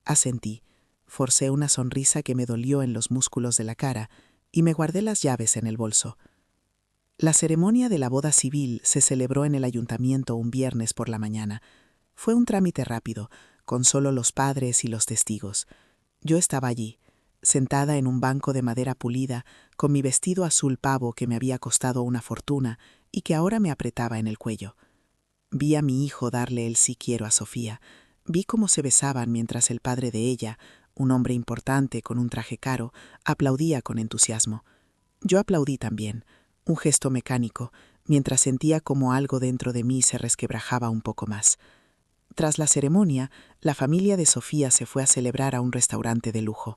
Asentí, forcé una sonrisa que me dolió en los músculos de la cara y me guardé las llaves en el bolso. La ceremonia de la boda civil se celebró en el ayuntamiento un viernes por la mañana. Fue un trámite rápido, con solo los padres y los testigos. Yo estaba allí, sentada en un banco de madera pulida, con mi vestido azul pavo que me había costado una fortuna y que ahora me apretaba en el cuello. Vi a mi hijo darle el sí quiero a Sofía. Vi cómo se besaban mientras el padre de ella, un hombre importante con un traje caro, aplaudía con entusiasmo. Yo aplaudí también, un gesto mecánico, mientras sentía como algo dentro de mí se resquebrajaba un poco más. Tras la ceremonia, la familia de Sofía se fue a celebrar a un restaurante de lujo.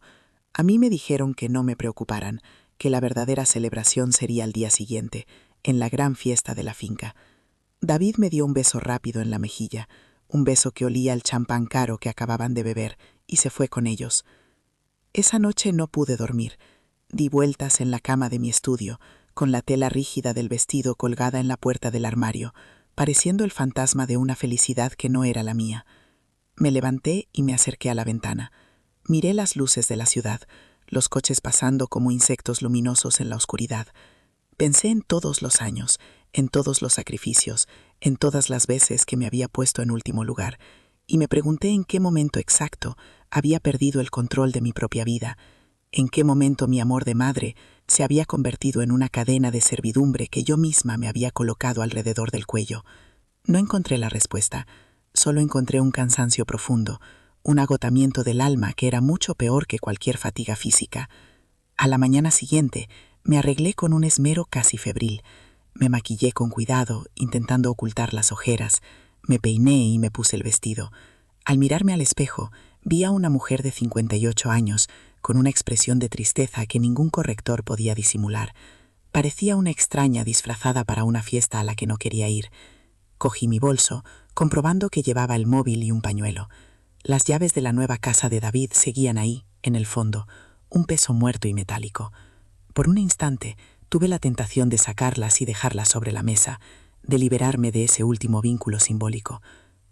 A mí me dijeron que no me preocuparan, que la verdadera celebración sería al día siguiente, en la gran fiesta de la finca. David me dio un beso rápido en la mejilla, un beso que olía al champán caro que acababan de beber, y se fue con ellos. Esa noche no pude dormir. Di vueltas en la cama de mi estudio, con la tela rígida del vestido colgada en la puerta del armario, pareciendo el fantasma de una felicidad que no era la mía. Me levanté y me acerqué a la ventana. Miré las luces de la ciudad, los coches pasando como insectos luminosos en la oscuridad. Pensé en todos los años, en todos los sacrificios, en todas las veces que me había puesto en último lugar, y me pregunté en qué momento exacto había perdido el control de mi propia vida, en qué momento mi amor de madre se había convertido en una cadena de servidumbre que yo misma me había colocado alrededor del cuello. No encontré la respuesta, solo encontré un cansancio profundo, un agotamiento del alma que era mucho peor que cualquier fatiga física. A la mañana siguiente me arreglé con un esmero casi febril. Me maquillé con cuidado, intentando ocultar las ojeras. Me peiné y me puse el vestido. Al mirarme al espejo, vi a una mujer de 58 años, con una expresión de tristeza que ningún corrector podía disimular. Parecía una extraña disfrazada para una fiesta a la que no quería ir. Cogí mi bolso, comprobando que llevaba el móvil y un pañuelo. Las llaves de la nueva casa de David seguían ahí, en el fondo, un peso muerto y metálico. Por un instante, tuve la tentación de sacarlas y dejarlas sobre la mesa, de liberarme de ese último vínculo simbólico.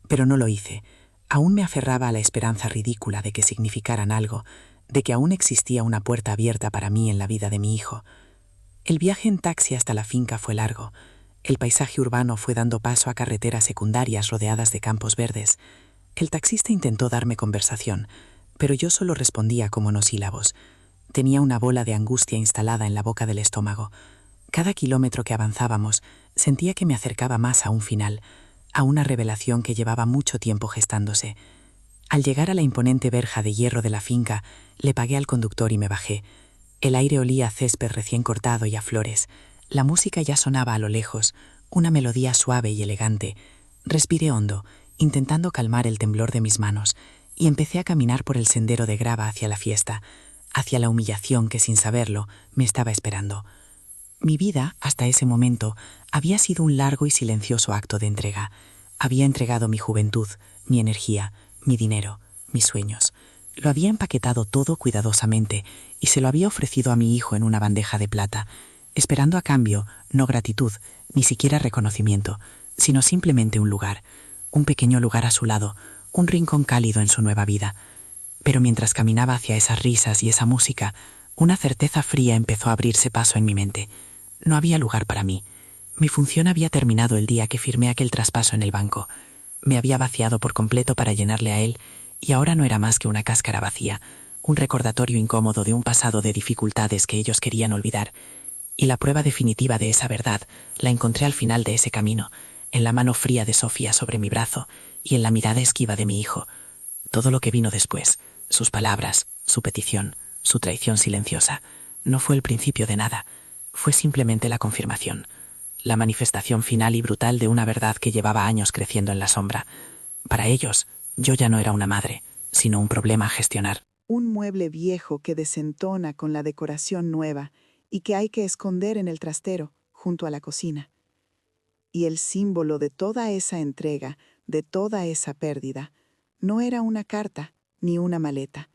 Pero no lo hice. Aún me aferraba a la esperanza ridícula de que significaran algo, de que aún existía una puerta abierta para mí en la vida de mi hijo. El viaje en taxi hasta la finca fue largo. El paisaje urbano fue dando paso a carreteras secundarias rodeadas de campos verdes. El taxista intentó darme conversación, pero yo solo respondía con monosílabos. Tenía una bola de angustia instalada en la boca del estómago. Cada kilómetro que avanzábamos, sentía que me acercaba más a un final, a una revelación que llevaba mucho tiempo gestándose. Al llegar a la imponente verja de hierro de la finca, le pagué al conductor y me bajé. El aire olía a césped recién cortado y a flores. La música ya sonaba a lo lejos, una melodía suave y elegante. Respiré hondo, intentando calmar el temblor de mis manos, y empecé a caminar por el sendero de grava hacia la fiesta, hacia la humillación que, sin saberlo, me estaba esperando. Mi vida, hasta ese momento, había sido un largo y silencioso acto de entrega. Había entregado mi juventud, mi energía, mi dinero, mis sueños. Lo había empaquetado todo cuidadosamente y se lo había ofrecido a mi hijo en una bandeja de plata, esperando a cambio no gratitud, ni siquiera reconocimiento, sino simplemente un lugar, un pequeño lugar a su lado, un rincón cálido en su nueva vida. Pero mientras caminaba hacia esas risas y esa música, una certeza fría empezó a abrirse paso en mi mente. No había lugar para mí. Mi función había terminado el día que firmé aquel traspaso en el banco. Me había vaciado por completo para llenarle a él, y ahora no era más que una cáscara vacía, un recordatorio incómodo de un pasado de dificultades que ellos querían olvidar. Y la prueba definitiva de esa verdad la encontré al final de ese camino, en la mano fría de Sofía sobre mi brazo y en la mirada esquiva de mi hijo. Todo lo que vino después, sus palabras, su petición, su traición silenciosa, no fue el principio de nada, fue simplemente la confirmación, la manifestación final y brutal de una verdad que llevaba años creciendo en la sombra. Para ellos, yo ya no era una madre, sino un problema a gestionar. Un mueble viejo que desentona con la decoración nueva y que hay que esconder en el trastero, junto a la cocina. Y el símbolo de toda esa entrega, de toda esa pérdida, no era una carta ni una maleta.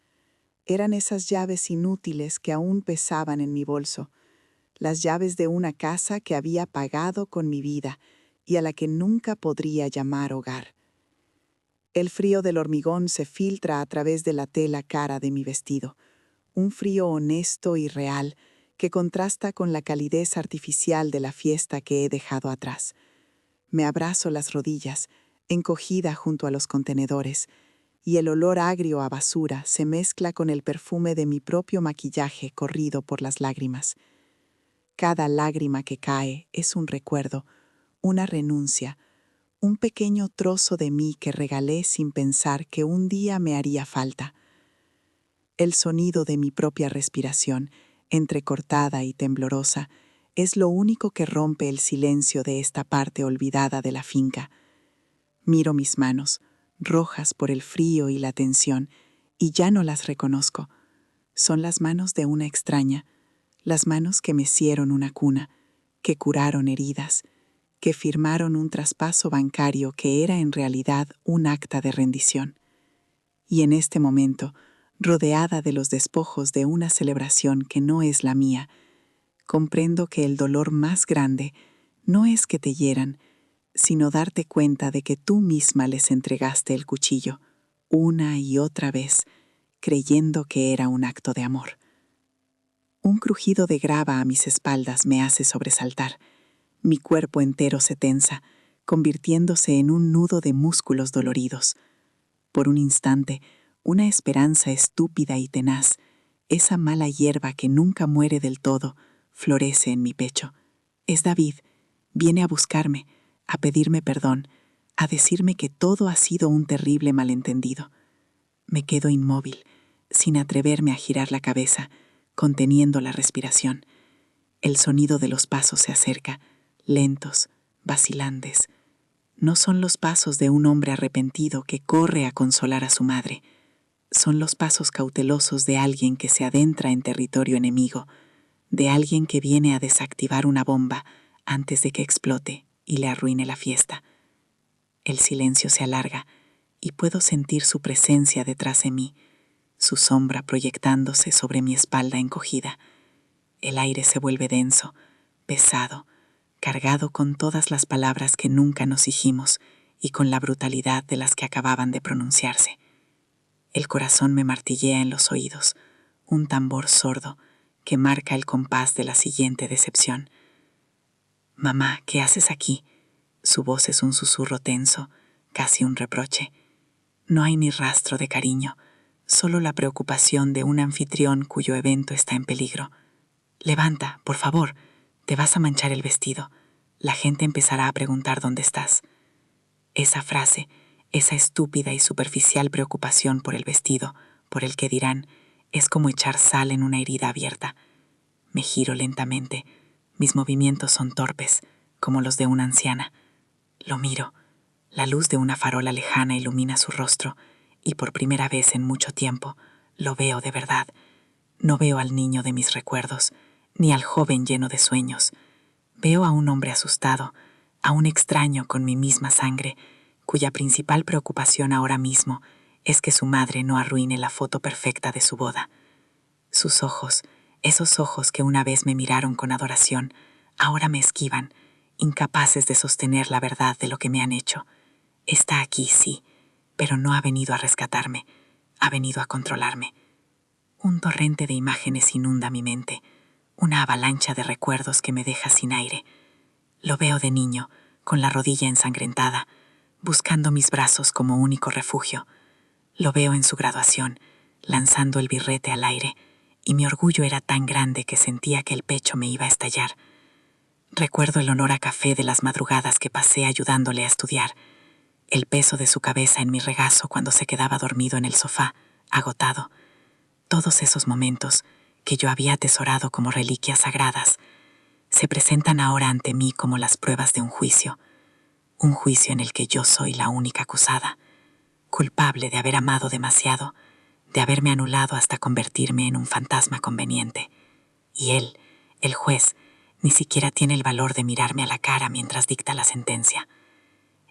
Eran esas llaves inútiles que aún pesaban en mi bolso, las llaves de una casa que había pagado con mi vida y a la que nunca podría llamar hogar. El frío del hormigón se filtra a través de la tela cara de mi vestido, un frío honesto y real que contrasta con la calidez artificial de la fiesta que he dejado atrás. Me abrazo las rodillas, encogida junto a los contenedores, y el olor agrio a basura se mezcla con el perfume de mi propio maquillaje corrido por las lágrimas. Cada lágrima que cae es un recuerdo, una renuncia, un pequeño trozo de mí que regalé sin pensar que un día me haría falta. El sonido de mi propia respiración, entrecortada y temblorosa, es lo único que rompe el silencio de esta parte olvidada de la finca. Miro mis manos, rojas por el frío y la tensión, y ya no las reconozco. Son las manos de una extraña, las manos que mecieron una cuna, que curaron heridas, que firmaron un traspaso bancario que era en realidad un acta de rendición. Y en este momento, rodeada de los despojos de una celebración que no es la mía, comprendo que el dolor más grande no es que te hieran, sino darte cuenta de que tú misma les entregaste el cuchillo, una y otra vez, creyendo que era un acto de amor. Un crujido de grava a mis espaldas me hace sobresaltar. Mi cuerpo entero se tensa, convirtiéndose en un nudo de músculos doloridos. Por un instante, una esperanza estúpida y tenaz, esa mala hierba que nunca muere del todo, florece en mi pecho. Es David, viene a buscarme, a pedirme perdón, a decirme que todo ha sido un terrible malentendido. Me quedo inmóvil, sin atreverme a girar la cabeza, conteniendo la respiración. El sonido de los pasos se acerca, lentos, vacilantes. No son los pasos de un hombre arrepentido que corre a consolar a su madre. Son los pasos cautelosos de alguien que se adentra en territorio enemigo, de alguien que viene a desactivar una bomba antes de que explote y le arruine la fiesta. El silencio se alarga y puedo sentir su presencia detrás de mí, su sombra proyectándose sobre mi espalda encogida. El aire se vuelve denso, pesado, cargado con todas las palabras que nunca nos dijimos y con la brutalidad de las que acababan de pronunciarse. El corazón me martillea en los oídos, un tambor sordo que marca el compás de la siguiente decepción. «Mamá, ¿qué haces aquí?» Su voz es un susurro tenso, casi un reproche. No hay ni rastro de cariño, solo la preocupación de un anfitrión cuyo evento está en peligro. «Levanta, por favor, te vas a manchar el vestido. La gente empezará a preguntar dónde estás». Esa frase, esa estúpida y superficial preocupación por el vestido, por el que dirán, es como echar sal en una herida abierta. Me giro lentamente. Mis movimientos son torpes, como los de una anciana. Lo miro. La luz de una farola lejana ilumina su rostro, y por primera vez en mucho tiempo lo veo de verdad. No veo al niño de mis recuerdos, ni al joven lleno de sueños. Veo a un hombre asustado, a un extraño con mi misma sangre, cuya principal preocupación ahora mismo es que su madre no arruine la foto perfecta de su boda. Sus ojos, esos ojos que una vez me miraron con adoración, ahora me esquivan, incapaces de sostener la verdad de lo que me han hecho. Está aquí, sí, pero no ha venido a rescatarme, ha venido a controlarme. Un torrente de imágenes inunda mi mente, una avalancha de recuerdos que me deja sin aire. Lo veo de niño, con la rodilla ensangrentada, buscando mis brazos como único refugio. Lo veo en su graduación, lanzando el birrete al aire, y mi orgullo era tan grande que sentía que el pecho me iba a estallar. Recuerdo el olor a café de las madrugadas que pasé ayudándole a estudiar, el peso de su cabeza en mi regazo cuando se quedaba dormido en el sofá, agotado. Todos esos momentos que yo había atesorado como reliquias sagradas se presentan ahora ante mí como las pruebas de un juicio en el que yo soy la única acusada, culpable de haber amado demasiado, de haberme anulado hasta convertirme en un fantasma conveniente. Y él, el juez, ni siquiera tiene el valor de mirarme a la cara mientras dicta la sentencia.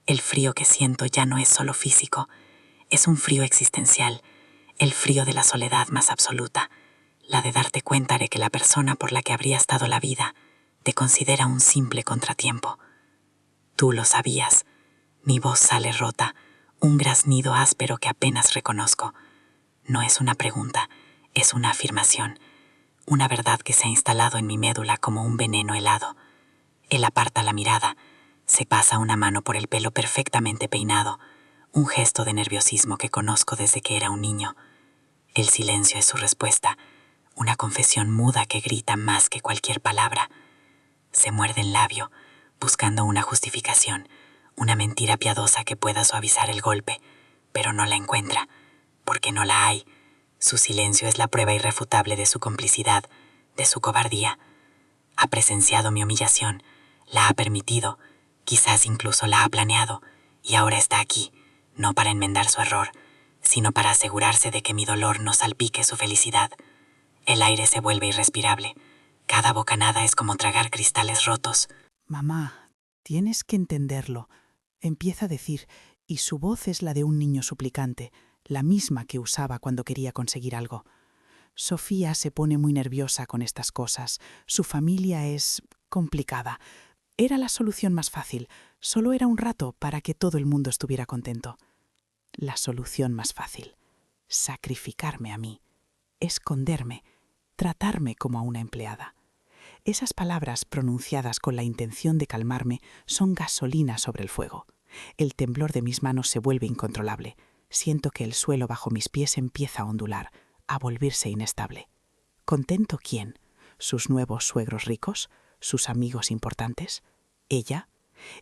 El frío que siento ya no es solo físico, es un frío existencial, el frío de la soledad más absoluta, la de darte cuenta de que la persona por la que habrías dado la vida te considera un simple contratiempo. Tú lo sabías. Mi voz sale rota, un graznido áspero que apenas reconozco. No es una pregunta, es una afirmación, una verdad que se ha instalado en mi médula como un veneno helado. Él aparta la mirada, se pasa una mano por el pelo perfectamente peinado, un gesto de nerviosismo que conozco desde que era un niño. El silencio es su respuesta, una confesión muda que grita más que cualquier palabra. Se muerde el labio, buscando una justificación, una mentira piadosa que pueda suavizar el golpe, pero no la encuentra, porque no la hay. Su silencio es la prueba irrefutable de su complicidad, de su cobardía. Ha presenciado mi humillación, la ha permitido, quizás incluso la ha planeado, y ahora está aquí, no para enmendar su error, sino para asegurarse de que mi dolor no salpique su felicidad. El aire se vuelve irrespirable. Cada bocanada es como tragar cristales rotos. Mamá, tienes que entenderlo. Empieza a decir, y su voz es la de un niño suplicante, la misma que usaba cuando quería conseguir algo. Sofía se pone muy nerviosa con estas cosas. Su familia es complicada. Era la solución más fácil. Solo era un rato para que todo el mundo estuviera contento. La solución más fácil. Sacrificarme a mí. Esconderme. Tratarme como a una empleada. Esas palabras pronunciadas con la intención de calmarme son gasolina sobre el fuego. El temblor de mis manos se vuelve incontrolable. Siento que el suelo bajo mis pies empieza a ondular, a volverse inestable. ¿Contento quién? ¿Sus nuevos suegros ricos? ¿Sus amigos importantes? ¿Ella?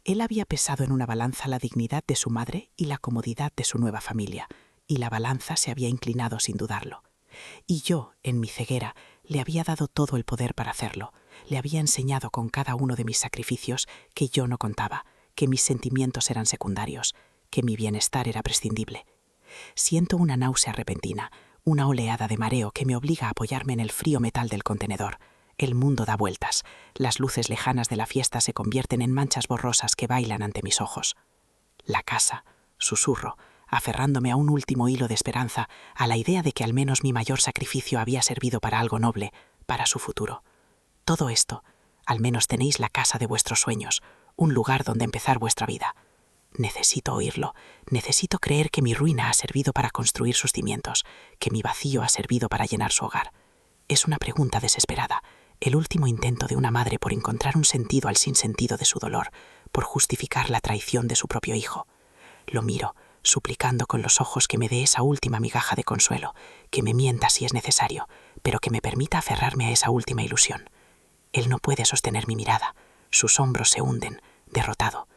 Él había pesado en una balanza la dignidad de su madre y la comodidad de su nueva familia, y la balanza se había inclinado sin dudarlo. Y yo, en mi ceguera, le había dado todo el poder para hacerlo. Le había enseñado con cada uno de mis sacrificios que yo no contaba, que mis sentimientos eran secundarios, que mi bienestar era prescindible. Siento una náusea repentina, una oleada de mareo que me obliga a apoyarme en el frío metal del contenedor. El mundo da vueltas. Las luces lejanas de la fiesta se convierten en manchas borrosas que bailan ante mis ojos. La casa, susurro, aferrándome a un último hilo de esperanza, a la idea de que al menos mi mayor sacrificio había servido para algo noble, para su futuro. Todo esto, al menos tenéis la casa de vuestros sueños, un lugar donde empezar vuestra vida. Necesito oírlo, necesito creer que mi ruina ha servido para construir sus cimientos, que mi vacío ha servido para llenar su hogar. Es una pregunta desesperada, el último intento de una madre por encontrar un sentido al sinsentido de su dolor, por justificar la traición de su propio hijo. Lo miro, suplicando con los ojos que me dé esa última migaja de consuelo, que me mienta si es necesario, pero que me permita aferrarme a esa última ilusión. Él no puede sostener mi mirada, sus hombros se hunden, derrotado,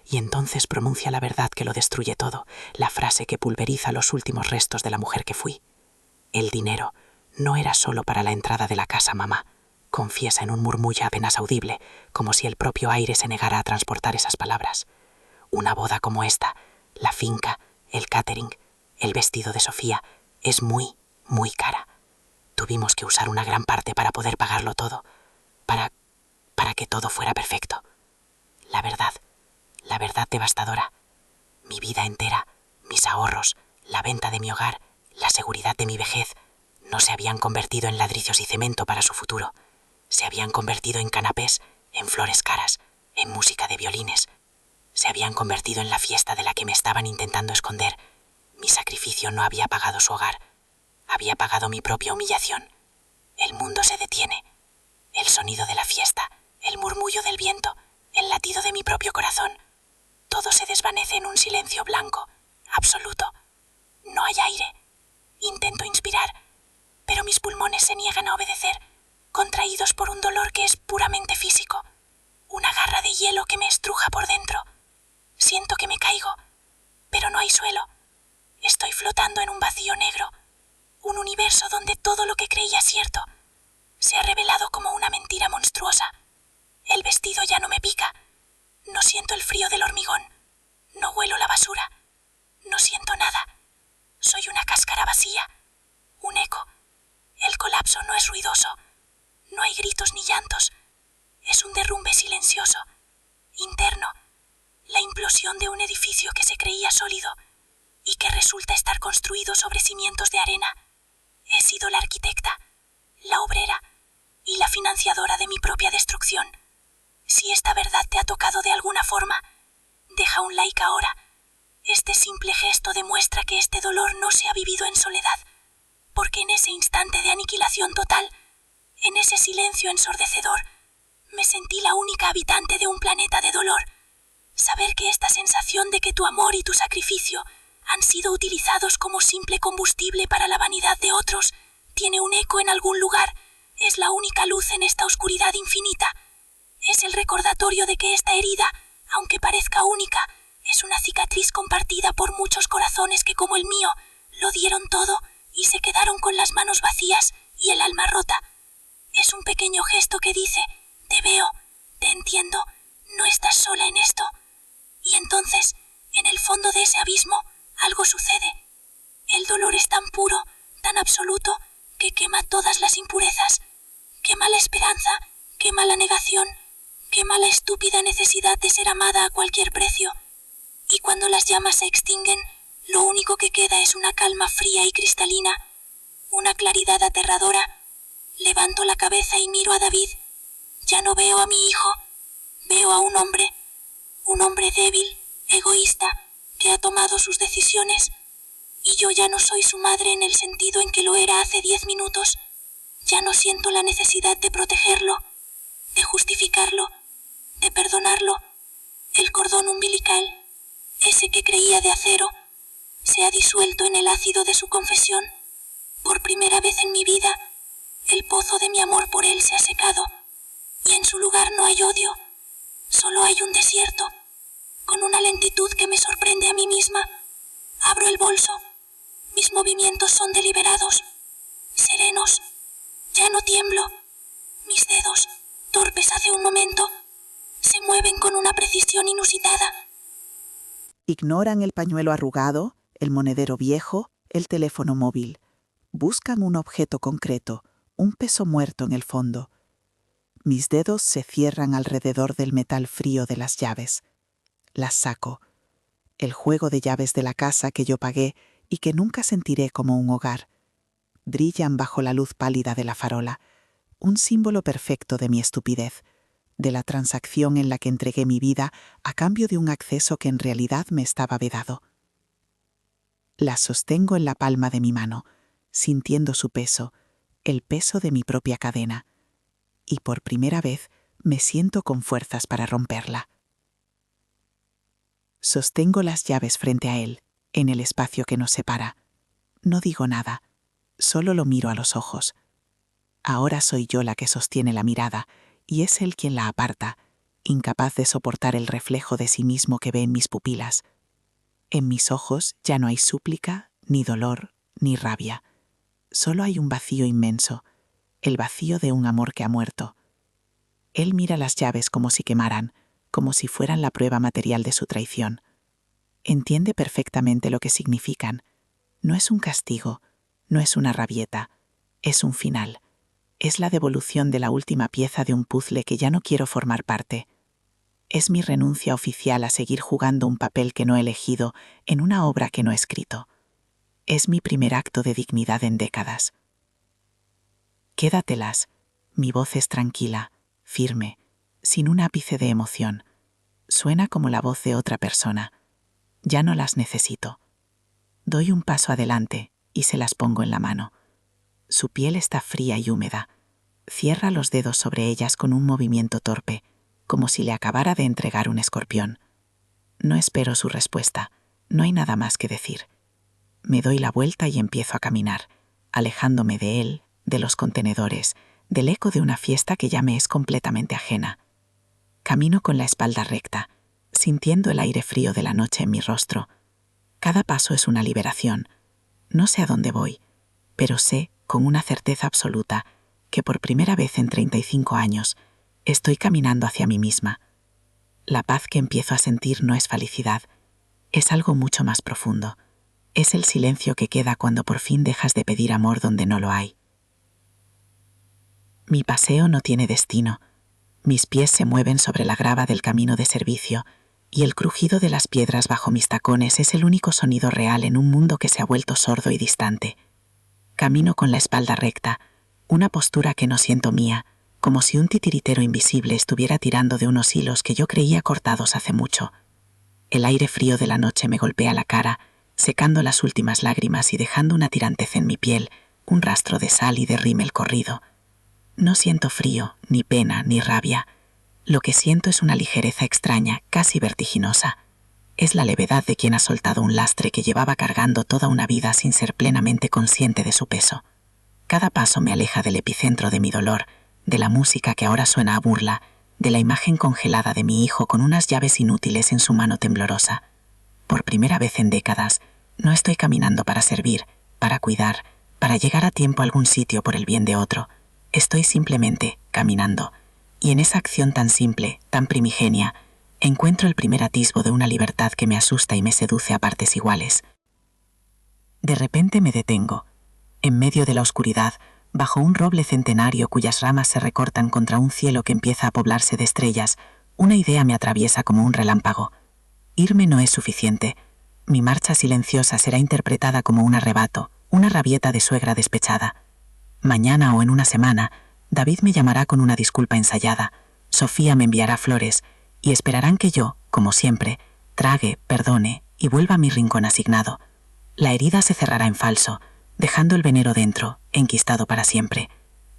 y entonces pronuncia la verdad que lo destruye todo, la frase que pulveriza los últimos restos de la mujer que fui. El dinero no era solo para la entrada de la casa, mamá, confiesa en un murmullo apenas audible, como si el propio aire se negara a transportar esas palabras. Una boda como esta, la finca, el catering, el vestido de Sofía, es muy, muy cara. Tuvimos que usar una gran parte para poder pagarlo todo, para que todo fuera perfecto. La verdad devastadora. Mi vida entera, mis ahorros, la venta de mi hogar, la seguridad de mi vejez, no se habían convertido en ladrillos y cemento para su futuro. Se habían convertido en canapés, en flores caras, en música de violines. Se habían convertido en la fiesta de la que me estaban intentando esconder. Mi sacrificio no había pagado su hogar. Había pagado mi propia humillación. El mundo se detiene. El sonido de la fiesta, el murmullo del viento, el latido de mi propio corazón. Todo se desvanece en un silencio blanco, absoluto. No hay aire. Intento inspirar, pero mis pulmones se niegan a obedecer, contraídos por un dolor que es puramente físico. Una garra de hielo que me estruja por dentro. Siento que me caigo, pero no hay suelo. Estoy flotando en un vacío negro, un universo donde todo lo que creía cierto se ha revelado como una mentira monstruosa. El vestido ya no me pica. No siento el frío del hormigón. No huelo la basura. No siento nada. Soy una cáscara vacía. Un eco. El colapso no es ruidoso. No hay gritos ni llantos. Es un derrumbe silencioso, interno. La implosión de un edificio que se creía sólido y que resulta estar construido sobre cimientos de arena. He sido la arquitecta, la obrera y la financiadora de mi propia destrucción. Si esta verdad te ha tocado de alguna forma, deja un like ahora. Este simple gesto demuestra que este dolor no se ha vivido en soledad, porque en ese instante de aniquilación total, en ese silencio ensordecedor, me sentí la única habitante de un planeta de dolor. Saber que esta sensación de que tu amor y tu sacrificio han sido utilizados como simple combustible para la vanidad de otros tiene un eco en algún lugar, es la única luz en esta oscuridad infinita. Es el recordatorio de que esta herida, aunque parezca única, es una cicatriz compartida por muchos corazones que, como el mío, lo dieron todo y se quedaron con las manos vacías y el alma rota. Es un pequeño gesto que dice: te veo, te entiendo, no estás sola en esto. Y entonces, en el fondo de ese abismo, algo sucede. El dolor es tan puro, tan absoluto, que quema todas las impurezas. Quema la esperanza, quema la negación, quema la estúpida necesidad de ser amada a cualquier precio. Y cuando las llamas se extinguen, lo único que queda es una calma fría y cristalina, una claridad aterradora. Levanto la cabeza y miro a David. Ya no veo a mi hijo, veo a un hombre débil, egoísta, que ha tomado sus decisiones, y yo ya no soy su madre en el sentido en que lo era hace 10 minutos. Ya no siento la necesidad de protegerlo, de justificarlo, de perdonarlo. El cordón umbilical, ese que creía de acero, se ha disuelto en el ácido de su confesión. Por primera vez en mi vida, el pozo de mi amor por él se ha secado, y en su lugar no hay odio, solo hay un desierto. Con una lentitud que me sorprende a mí misma, abro el bolso. Mis movimientos son deliberados, serenos. Ya no tiemblo. Mis dedos, torpes hace un momento, se mueven con una precisión inusitada. Ignoran el pañuelo arrugado, el monedero viejo, el teléfono móvil. Buscan un objeto concreto, un peso muerto en el fondo. Mis dedos se cierran alrededor del metal frío de las llaves. Las saco. El juego de llaves de la casa que yo pagué y que nunca sentiré como un hogar. Brillan bajo la luz pálida de la farola, un símbolo perfecto de mi estupidez, de la transacción en la que entregué mi vida a cambio de un acceso que en realidad me estaba vedado. Las sostengo en la palma de mi mano, sintiendo su peso, el peso de mi propia cadena, y por primera vez me siento con fuerzas para romperla. Sostengo las llaves frente a él, en el espacio que nos separa. No digo nada, solo lo miro a los ojos. Ahora soy yo la que sostiene la mirada, y es él quien la aparta, incapaz de soportar el reflejo de sí mismo que ve en mis pupilas. En mis ojos ya no hay súplica, ni dolor, ni rabia. Solo hay un vacío inmenso, el vacío de un amor que ha muerto. Él mira las llaves como si quemaran, como si fueran la prueba material de su traición. Entiende perfectamente lo que significan. No es un castigo, no es una rabieta, es un final. Es la devolución de la última pieza de un puzzle que ya no quiero formar parte. Es mi renuncia oficial a seguir jugando un papel que no he elegido en una obra que no he escrito. Es mi primer acto de dignidad en décadas. Quédatelas. Mi voz es tranquila, firme, sin un ápice de emoción. Suena como la voz de otra persona. Ya no las necesito. Doy un paso adelante y se las pongo en la mano. Su piel está fría y húmeda. Cierra los dedos sobre ellas con un movimiento torpe, como si le acabara de entregar un escorpión. No espero su respuesta, no hay nada más que decir. Me doy la vuelta y empiezo a caminar, alejándome de él, de los contenedores, del eco de una fiesta que ya me es completamente ajena. Camino con la espalda recta, sintiendo el aire frío de la noche en mi rostro. Cada paso es una liberación. No sé a dónde voy, pero sé, con una certeza absoluta, que por primera vez en 35 años estoy caminando hacia mí misma. La paz que empiezo a sentir no es felicidad, es algo mucho más profundo. Es el silencio que queda cuando por fin dejas de pedir amor donde no lo hay. Mi paseo no tiene destino. Mis pies se mueven sobre la grava del camino de servicio y el crujido de las piedras bajo mis tacones es el único sonido real en un mundo que se ha vuelto sordo y distante. Camino con la espalda recta, una postura que no siento mía, como si un titiritero invisible estuviera tirando de unos hilos que yo creía cortados hace mucho. El aire frío de la noche me golpea la cara, secando las últimas lágrimas y dejando una tirantez en mi piel, un rastro de sal y de rímel corrido. No siento frío, ni pena, ni rabia. Lo que siento es una ligereza extraña, casi vertiginosa. Es la levedad de quien ha soltado un lastre que llevaba cargando toda una vida sin ser plenamente consciente de su peso. Cada paso me aleja del epicentro de mi dolor, de la música que ahora suena a burla, de la imagen congelada de mi hijo con unas llaves inútiles en su mano temblorosa. Por primera vez en décadas, no estoy caminando para servir, para cuidar, para llegar a tiempo a algún sitio por el bien de otro. Estoy simplemente caminando, y en esa acción tan simple, tan primigenia, encuentro el primer atisbo de una libertad que me asusta y me seduce a partes iguales. De repente me detengo, en medio de la oscuridad, bajo un roble centenario cuyas ramas se recortan contra un cielo que empieza a poblarse de estrellas. Una idea me atraviesa como un relámpago. Irme no es suficiente. Mi marcha silenciosa será interpretada como un arrebato, una rabieta de suegra despechada. Mañana o en una semana, David me llamará con una disculpa ensayada, Sofía me enviará flores, y esperarán que yo, como siempre, trague, perdone y vuelva a mi rincón asignado. La herida se cerrará en falso, dejando el veneno dentro, enquistado para siempre.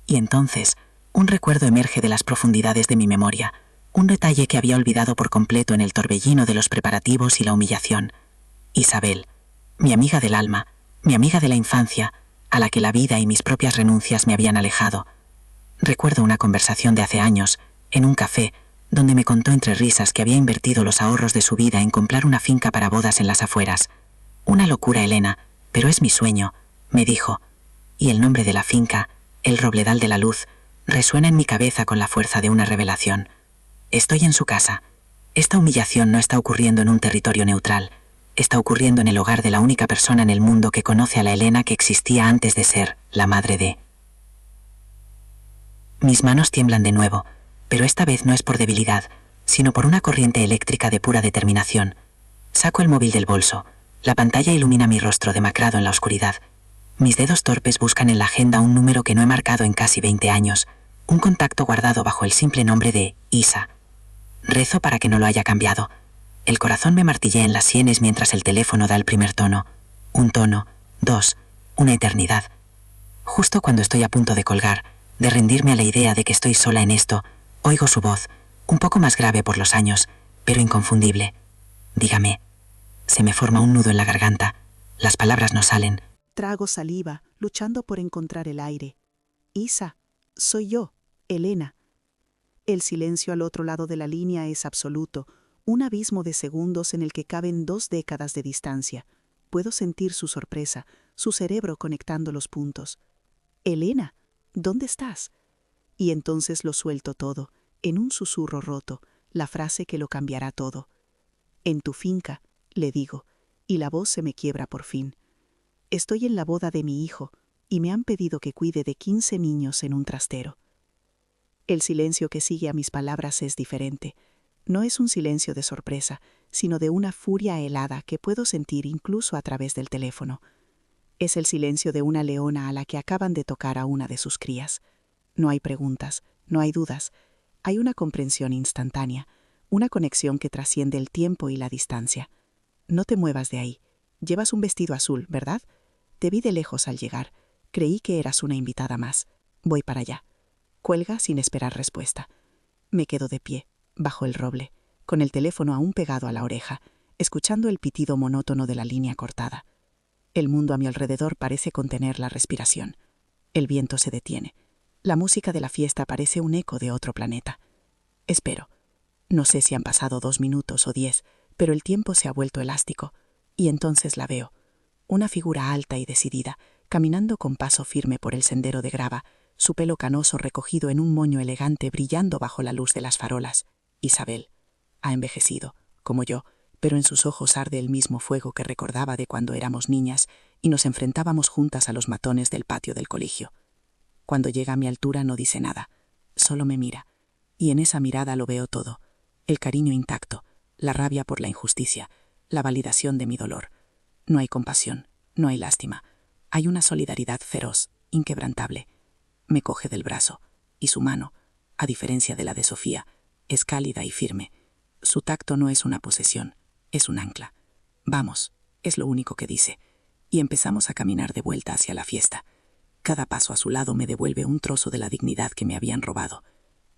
Y entonces, un recuerdo emerge de las profundidades de mi memoria, un detalle que había olvidado por completo en el torbellino de los preparativos y la humillación. Isabel, mi amiga del alma, mi amiga de la infancia, a la que la vida y mis propias renuncias me habían alejado. Recuerdo una conversación de hace años, en un café, donde me contó entre risas que había invertido los ahorros de su vida en comprar una finca para bodas en las afueras. Una locura, Elena, pero es mi sueño, me dijo, y el nombre de la finca, el Robledal de la Luz, resuena en mi cabeza con la fuerza de una revelación. Estoy en su casa. Esta humillación no está ocurriendo en un territorio neutral. Está ocurriendo en el hogar de la única persona en el mundo que conoce a la Elena que existía antes de ser la madre de. Mis manos tiemblan de nuevo, pero esta vez no es por debilidad, sino por una corriente eléctrica de pura determinación. Saco el móvil del bolso. La pantalla ilumina mi rostro demacrado en la oscuridad. Mis dedos torpes buscan en la agenda un número que no he marcado en casi 20 años, un contacto guardado bajo el simple nombre de Isa. Rezo para que no lo haya cambiado. El corazón me martillea en las sienes mientras el teléfono da el primer tono. Un tono, dos, una eternidad. Justo cuando estoy a punto de colgar, de rendirme a la idea de que estoy sola en esto, oigo su voz, un poco más grave por los años, pero inconfundible. Dígame. Se me forma un nudo en la garganta. Las palabras no salen. Trago saliva, luchando por encontrar el aire. Isa, soy yo, Elena. El silencio al otro lado de la línea es absoluto, un abismo de segundos en el que caben 2 décadas de distancia. Puedo sentir su sorpresa, su cerebro conectando los puntos. Elena, ¿dónde estás? Y entonces lo suelto todo, en un susurro roto, la frase que lo cambiará todo. En tu finca, le digo, y la voz se me quiebra por fin. Estoy en la boda de mi hijo, y me han pedido que cuide de 15 niños en un trastero. El silencio que sigue a mis palabras es diferente. No es un silencio de sorpresa, sino de una furia helada que puedo sentir incluso a través del teléfono. Es el silencio de una leona a la que acaban de tocar a una de sus crías. No hay preguntas, no hay dudas. Hay una comprensión instantánea, una conexión que trasciende el tiempo y la distancia. No te muevas de ahí. Llevas un vestido azul, ¿verdad? Te vi de lejos al llegar. Creí que eras una invitada más. Voy para allá. Cuelga sin esperar respuesta. Me quedo de pie, bajo el roble, con el teléfono aún pegado a la oreja, escuchando el pitido monótono de la línea cortada. El mundo a mi alrededor parece contener la respiración. El viento se detiene. La música de la fiesta parece un eco de otro planeta. Espero. No sé si han pasado 2 minutos o 10, pero el tiempo se ha vuelto elástico, y entonces la veo. Una figura alta y decidida, caminando con paso firme por el sendero de grava, su pelo canoso recogido en un moño elegante brillando bajo la luz de las farolas. Isabel. Ha envejecido, como yo, pero en sus ojos arde el mismo fuego que recordaba de cuando éramos niñas y nos enfrentábamos juntas a los matones del patio del colegio. Cuando llega a mi altura no dice nada, solo me mira, y en esa mirada lo veo todo, el cariño intacto, la rabia por la injusticia, la validación de mi dolor. No hay compasión, no hay lástima, hay una solidaridad feroz, inquebrantable. Me coge del brazo, y su mano, a diferencia de la de Sofía, es cálida y firme. Su tacto no es una posesión, es un ancla. Vamos, es lo único que dice, y empezamos a caminar de vuelta hacia la fiesta. Cada paso a su lado me devuelve un trozo de la dignidad que me habían robado.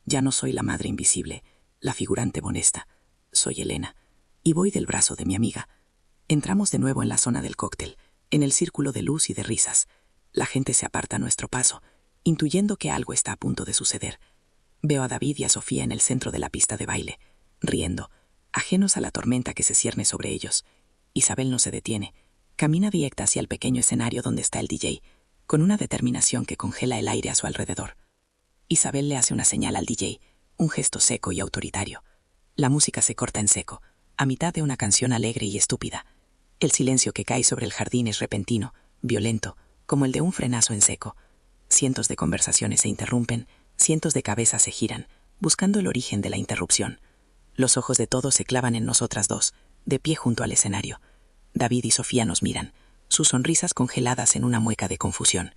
Ya no soy la madre invisible, la figurante bonesta. Soy Elena, y voy del brazo de mi amiga. Entramos de nuevo en la zona del cóctel, en el círculo de luz y de risas. La gente se aparta a nuestro paso, intuyendo que algo está a punto de suceder. Veo a David y a Sofía en el centro de la pista de baile, riendo, ajenos a la tormenta que se cierne sobre ellos. Isabel no se detiene, camina directa hacia el pequeño escenario donde está el DJ, con una determinación que congela el aire a su alrededor. Isabel le hace una señal al DJ, un gesto seco y autoritario. La música se corta en seco, a mitad de una canción alegre y estúpida. El silencio que cae sobre el jardín es repentino, violento, como el de un frenazo en seco. Cientos de conversaciones se interrumpen, cientos de cabezas se giran, buscando el origen de la interrupción. Los ojos de todos se clavan en nosotras dos, de pie junto al escenario. David y Sofía nos miran, sus sonrisas congeladas en una mueca de confusión.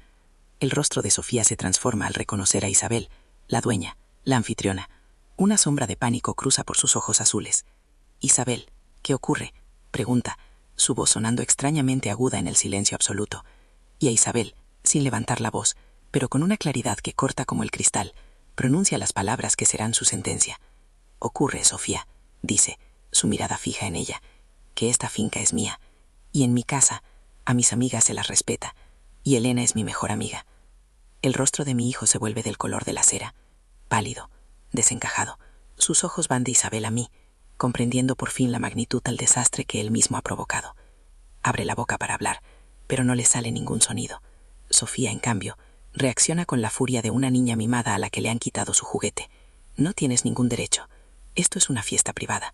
El rostro de Sofía se transforma al reconocer a Isabel, la dueña, la anfitriona. Una sombra de pánico cruza por sus ojos azules. «Isabel, ¿qué ocurre?», pregunta, su voz sonando extrañamente aguda en el silencio absoluto. Y a Isabel, sin levantar la voz, pero con una claridad que corta como el cristal, pronuncia las palabras que serán su sentencia. «Ocurre, Sofía», dice, su mirada fija en ella, «que esta finca es mía, y en mi casa a mis amigas se las respeta, y Elena es mi mejor amiga». El rostro de mi hijo se vuelve del color de la cera, pálido, desencajado. Sus ojos van de Isabel a mí, comprendiendo por fin la magnitud del desastre que él mismo ha provocado. Abre la boca para hablar, pero no le sale ningún sonido. Sofía, en cambio, reacciona con la furia de una niña mimada a la que le han quitado su juguete. «No tienes ningún derecho. Esto es una fiesta privada».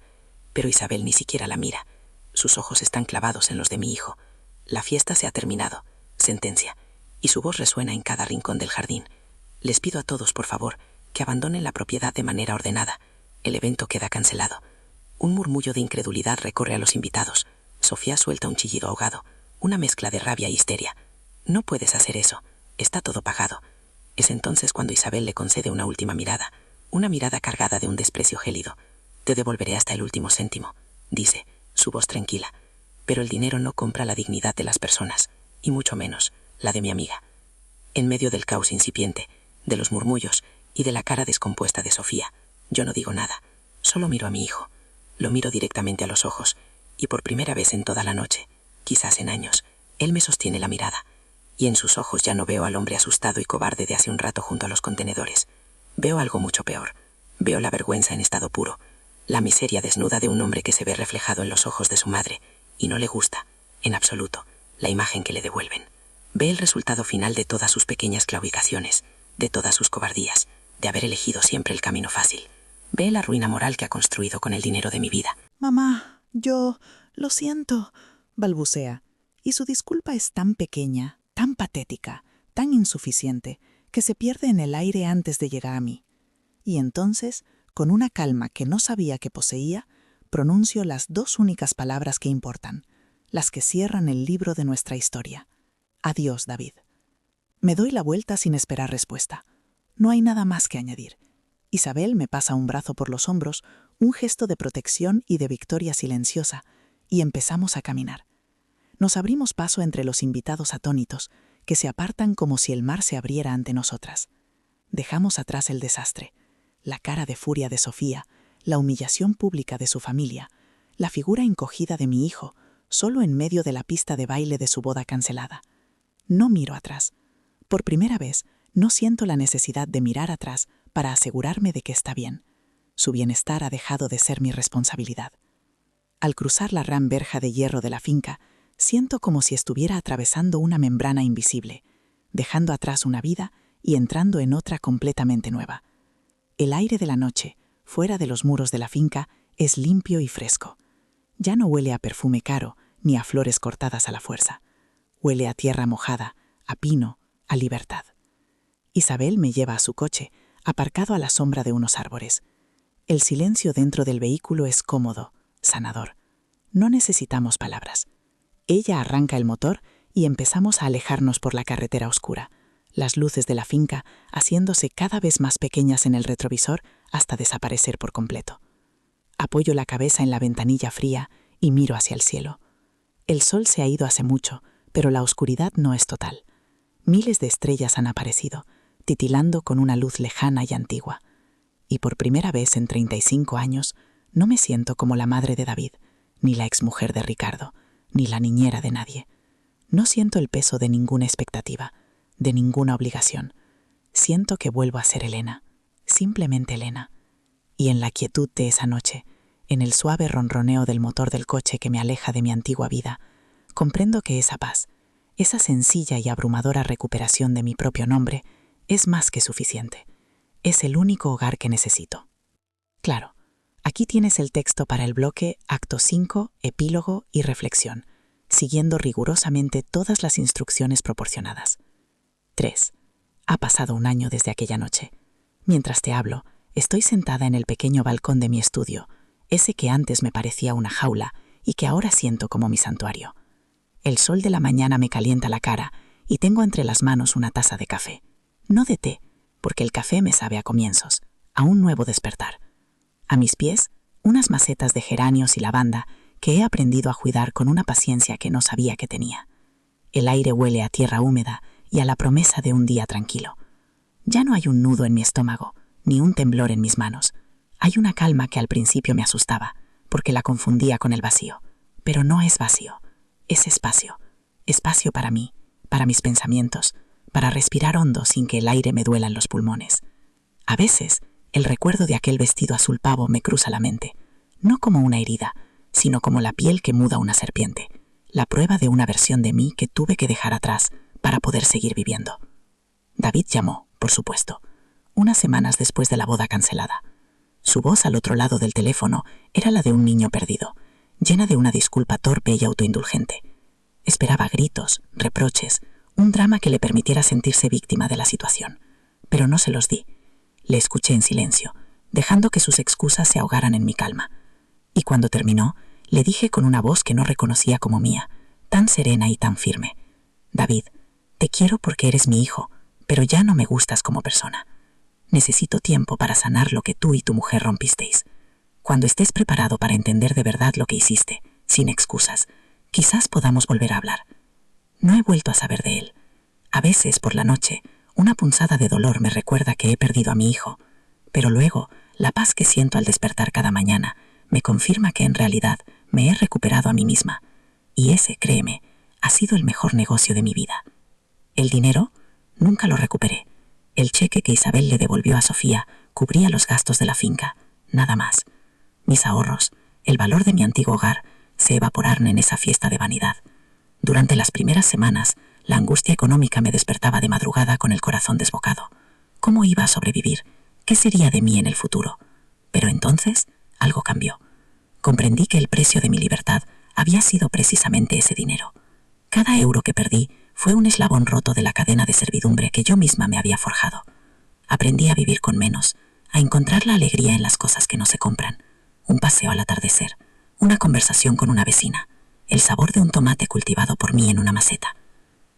Pero Isabel ni siquiera la mira. Sus ojos están clavados en los de mi hijo. «La fiesta se ha terminado», sentencia, y su voz resuena en cada rincón del jardín. «Les pido a todos, por favor, que abandonen la propiedad de manera ordenada. El evento queda cancelado». Un murmullo de incredulidad recorre a los invitados. Sofía suelta un chillido ahogado, una mezcla de rabia e histeria. «No puedes hacer eso. Está todo pagado». Es entonces cuando Isabel le concede una última mirada, una mirada cargada de un desprecio gélido. «Te devolveré hasta el último céntimo», dice, su voz tranquila. «Pero el dinero no compra la dignidad de las personas, y mucho menos la de mi amiga». En medio del caos incipiente, de los murmullos y de la cara descompuesta de Sofía, yo no digo nada, solo miro a mi hijo. Lo miro directamente a los ojos, y por primera vez en toda la noche, quizás en años, él me sostiene la mirada, y en sus ojos ya no veo al hombre asustado y cobarde de hace un rato junto a los contenedores. Veo algo mucho peor. Veo la vergüenza en estado puro, la miseria desnuda de un hombre que se ve reflejado en los ojos de su madre, y no le gusta, en absoluto, la imagen que le devuelven. Ve el resultado final de todas sus pequeñas claudicaciones, de todas sus cobardías, de haber elegido siempre el camino fácil. Ve la ruina moral que ha construido con el dinero de mi vida. «Mamá, yo lo siento», balbucea, y su disculpa es tan pequeña, tan patética, tan insuficiente, que se pierde en el aire antes de llegar a mí. Y entonces, con una calma que no sabía que poseía, pronuncio las 2 únicas palabras que importan, las que cierran el libro de nuestra historia. «Adiós, David». Me doy la vuelta sin esperar respuesta. No hay nada más que añadir. Isabel me pasa un brazo por los hombros, un gesto de protección y de victoria silenciosa, y empezamos a caminar. Nos abrimos paso entre los invitados atónitos, que se apartan como si el mar se abriera ante nosotras. Dejamos atrás el desastre, la cara de furia de Sofía, la humillación pública de su familia, la figura encogida de mi hijo, solo en medio de la pista de baile de su boda cancelada. No miro atrás. Por primera vez, no siento la necesidad de mirar atrás para asegurarme de que está bien. Su bienestar ha dejado de ser mi responsabilidad. Al cruzar la gran verja de hierro de la finca, siento como si estuviera atravesando una membrana invisible, dejando atrás una vida y entrando en otra completamente nueva. El aire de la noche, fuera de los muros de la finca, es limpio y fresco. Ya no huele a perfume caro ni a flores cortadas a la fuerza. Huele a tierra mojada, a pino, a libertad. Isabel me lleva a su coche, aparcado a la sombra de unos árboles. El silencio dentro del vehículo es cómodo, sanador. No necesitamos palabras. Ella arranca el motor y empezamos a alejarnos por la carretera oscura, las luces de la finca haciéndose cada vez más pequeñas en el retrovisor hasta desaparecer por completo. Apoyo la cabeza en la ventanilla fría y miro hacia el cielo. El sol se ha ido hace mucho, pero la oscuridad no es total. Miles de estrellas han aparecido, titilando con una luz lejana y antigua. Y por primera vez en 35 años, no me siento como la madre de David, ni la exmujer de Ricardo, ni la niñera de nadie. No siento el peso de ninguna expectativa, de ninguna obligación. Siento que vuelvo a ser Elena, simplemente Elena. Y en la quietud de esa noche, en el suave ronroneo del motor del coche que me aleja de mi antigua vida, comprendo que esa paz, esa sencilla y abrumadora recuperación de mi propio nombre, es más que suficiente. Es el único hogar que necesito. Claro, aquí tienes el texto para el bloque Acto 5, Epílogo y Reflexión, siguiendo rigurosamente todas las instrucciones proporcionadas. 3. Ha pasado un año desde aquella noche. Mientras te hablo, estoy sentada en el pequeño balcón de mi estudio, ese que antes me parecía una jaula y que ahora siento como mi santuario. El sol de la mañana me calienta la cara y tengo entre las manos una taza de café. No de té, porque el café me sabe a comienzos, a un nuevo despertar. A mis pies, unas macetas de geranios y lavanda que he aprendido a cuidar con una paciencia que no sabía que tenía. El aire huele a tierra húmeda y a la promesa de un día tranquilo. Ya no hay un nudo en mi estómago, ni un temblor en mis manos. Hay una calma que al principio me asustaba, porque la confundía con el vacío. Pero no es vacío, es espacio. Espacio para mí, para mis pensamientos, para respirar hondo sin que el aire me duela en los pulmones. A veces, el recuerdo de aquel vestido azul pavo me cruza la mente, no como una herida, sino como la piel que muda una serpiente, la prueba de una versión de mí que tuve que dejar atrás para poder seguir viviendo. David llamó, por supuesto, unas semanas después de la boda cancelada. Su voz al otro lado del teléfono era la de un niño perdido, llena de una disculpa torpe y autoindulgente. Esperaba gritos, reproches, un drama que le permitiera sentirse víctima de la situación, pero no se los di. Le escuché en silencio, dejando que sus excusas se ahogaran en mi calma. Y cuando terminó, le dije con una voz que no reconocía como mía, tan serena y tan firme: David, te quiero porque eres mi hijo, pero ya no me gustas como persona. Necesito tiempo para sanar lo que tú y tu mujer rompisteis. Cuando estés preparado para entender de verdad lo que hiciste, sin excusas, quizás podamos volver a hablar. No he vuelto a saber de él. A veces, por la noche, una punzada de dolor me recuerda que he perdido a mi hijo, pero luego, la paz que siento al despertar cada mañana me confirma que en realidad me he recuperado a mí misma. Y ese, créeme, ha sido el mejor negocio de mi vida. El dinero, nunca lo recuperé. El cheque que Isabel le devolvió a Sofía cubría los gastos de la finca, nada más. Mis ahorros, el valor de mi antiguo hogar, se evaporaron en esa fiesta de vanidad. Durante las primeras semanas, la angustia económica me despertaba de madrugada con el corazón desbocado. ¿Cómo iba a sobrevivir? ¿Qué sería de mí en el futuro? Pero entonces, algo cambió. Comprendí que el precio de mi libertad había sido precisamente ese dinero. Cada euro que perdí fue un eslabón roto de la cadena de servidumbre que yo misma me había forjado. Aprendí a vivir con menos, a encontrar la alegría en las cosas que no se compran. Un paseo al atardecer, una conversación con una vecina, el sabor de un tomate cultivado por mí en una maceta.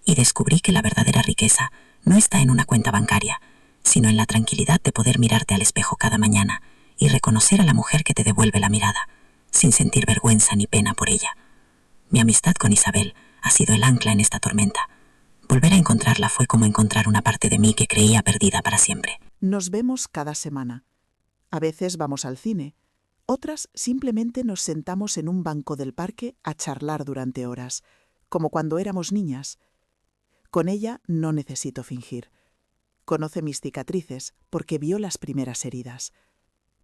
Y descubrí que la verdadera riqueza no está en una cuenta bancaria, sino en la tranquilidad de poder mirarte al espejo cada mañana y reconocer a la mujer que te devuelve la mirada, sin sentir vergüenza ni pena por ella. Mi amistad con Isabel ha sido el ancla en esta tormenta. Volver a encontrarla fue como encontrar una parte de mí que creía perdida para siempre. Nos vemos cada semana. A veces vamos al cine, Otras simplemente nos sentamos en un banco del parque a charlar durante horas, como cuando éramos niñas. Con ella no necesito fingir. Conoce mis cicatrices porque vio las primeras heridas.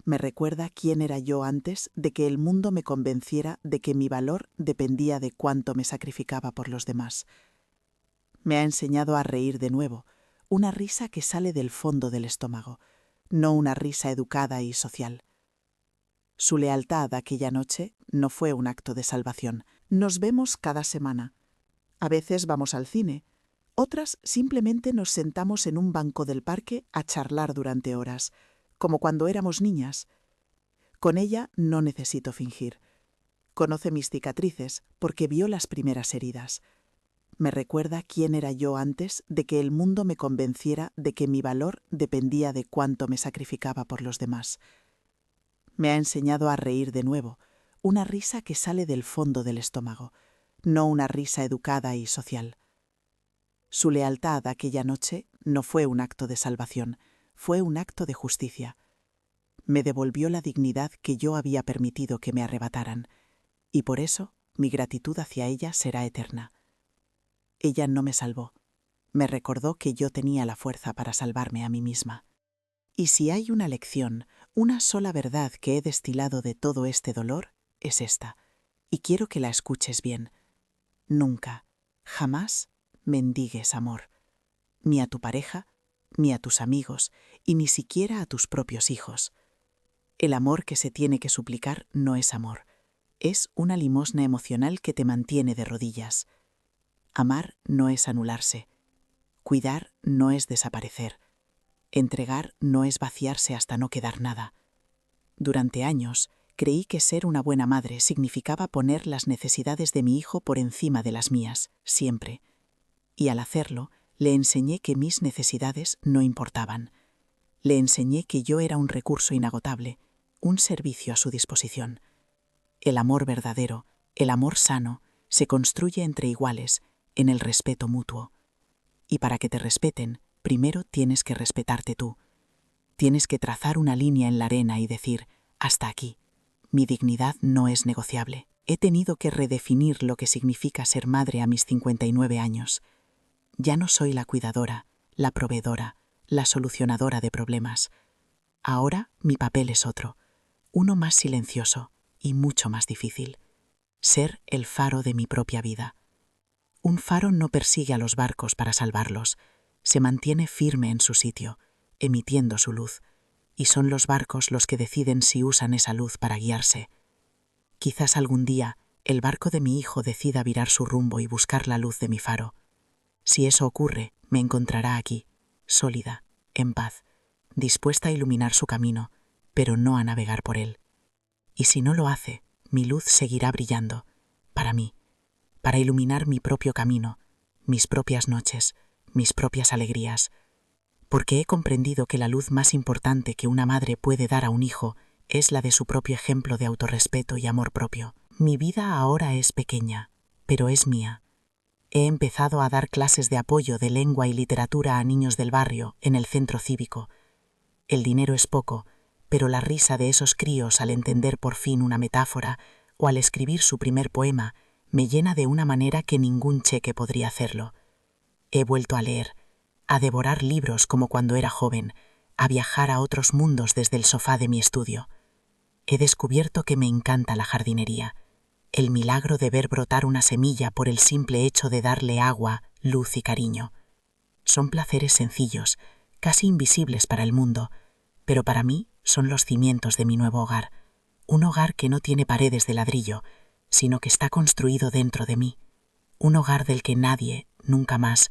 Me recuerda quién era yo antes de que el mundo me convenciera de que mi valor dependía de cuánto me sacrificaba por los demás. Me ha enseñado a reír de nuevo, una risa que sale del fondo del estómago, no una risa educada y social. Su lealtad aquella noche no fue un acto de salvación. Nos vemos cada semana. A veces vamos al cine. Otras simplemente nos sentamos en un banco del parque a charlar durante horas, como cuando éramos niñas. Con ella no necesito fingir. Conoce mis cicatrices porque vio las primeras heridas. Me recuerda quién era yo antes de que el mundo me convenciera de que mi valor dependía de cuánto me sacrificaba por los demás. Me ha enseñado a reír de nuevo, una risa que sale del fondo del estómago, no una risa educada y social. Su lealtad aquella noche no fue un acto de salvación, fue un acto de justicia. Me devolvió la dignidad que yo había permitido que me arrebataran, y por eso mi gratitud hacia ella será eterna. Ella no me salvó, me recordó que yo tenía la fuerza para salvarme a mí misma. Y si hay una lección, una sola verdad que he destilado de todo este dolor, es esta, y quiero que la escuches bien. Nunca, jamás mendigues amor, ni a tu pareja, ni a tus amigos, y ni siquiera a tus propios hijos. El amor que se tiene que suplicar no es amor, es una limosna emocional que te mantiene de rodillas. Amar no es anularse, cuidar no es desaparecer. Entregar no es vaciarse hasta no quedar nada. Durante años, creí que ser una buena madre significaba poner las necesidades de mi hijo por encima de las mías, siempre. Y al hacerlo, le enseñé que mis necesidades no importaban. Le enseñé que yo era un recurso inagotable, un servicio a su disposición. El amor verdadero, el amor sano, se construye entre iguales, en el respeto mutuo. Y para que te respeten, primero tienes que respetarte tú. Tienes que trazar una línea en la arena y decir, hasta aquí. Mi dignidad no es negociable. He tenido que redefinir lo que significa ser madre a mis 59 años. Ya no soy la cuidadora, la proveedora, la solucionadora de problemas. Ahora mi papel es otro, uno más silencioso y mucho más difícil. Ser el faro de mi propia vida. Un faro no persigue a los barcos para salvarlos, se mantiene firme en su sitio, emitiendo su luz, y son los barcos los que deciden si usan esa luz para guiarse. Quizás algún día el barco de mi hijo decida virar su rumbo y buscar la luz de mi faro. Si eso ocurre, me encontrará aquí, sólida, en paz, dispuesta a iluminar su camino, pero no a navegar por él. Y si no lo hace, mi luz seguirá brillando, para mí, para iluminar mi propio camino, mis propias noches, mis propias alegrías, porque he comprendido que la luz más importante que una madre puede dar a un hijo es la de su propio ejemplo de autorrespeto y amor propio. Mi vida ahora es pequeña, pero es mía. He empezado a dar clases de apoyo de lengua y literatura a niños del barrio en el centro cívico. El dinero es poco, pero la risa de esos críos al entender por fin una metáfora o al escribir su primer poema me llena de una manera que ningún cheque podría hacerlo. He vuelto a leer, a devorar libros como cuando era joven, a viajar a otros mundos desde el sofá de mi estudio. He descubierto que me encanta la jardinería, el milagro de ver brotar una semilla por el simple hecho de darle agua, luz y cariño. Son placeres sencillos, casi invisibles para el mundo, pero para mí son los cimientos de mi nuevo hogar, un hogar que no tiene paredes de ladrillo, sino que está construido dentro de mí, un hogar del que nadie, nunca más,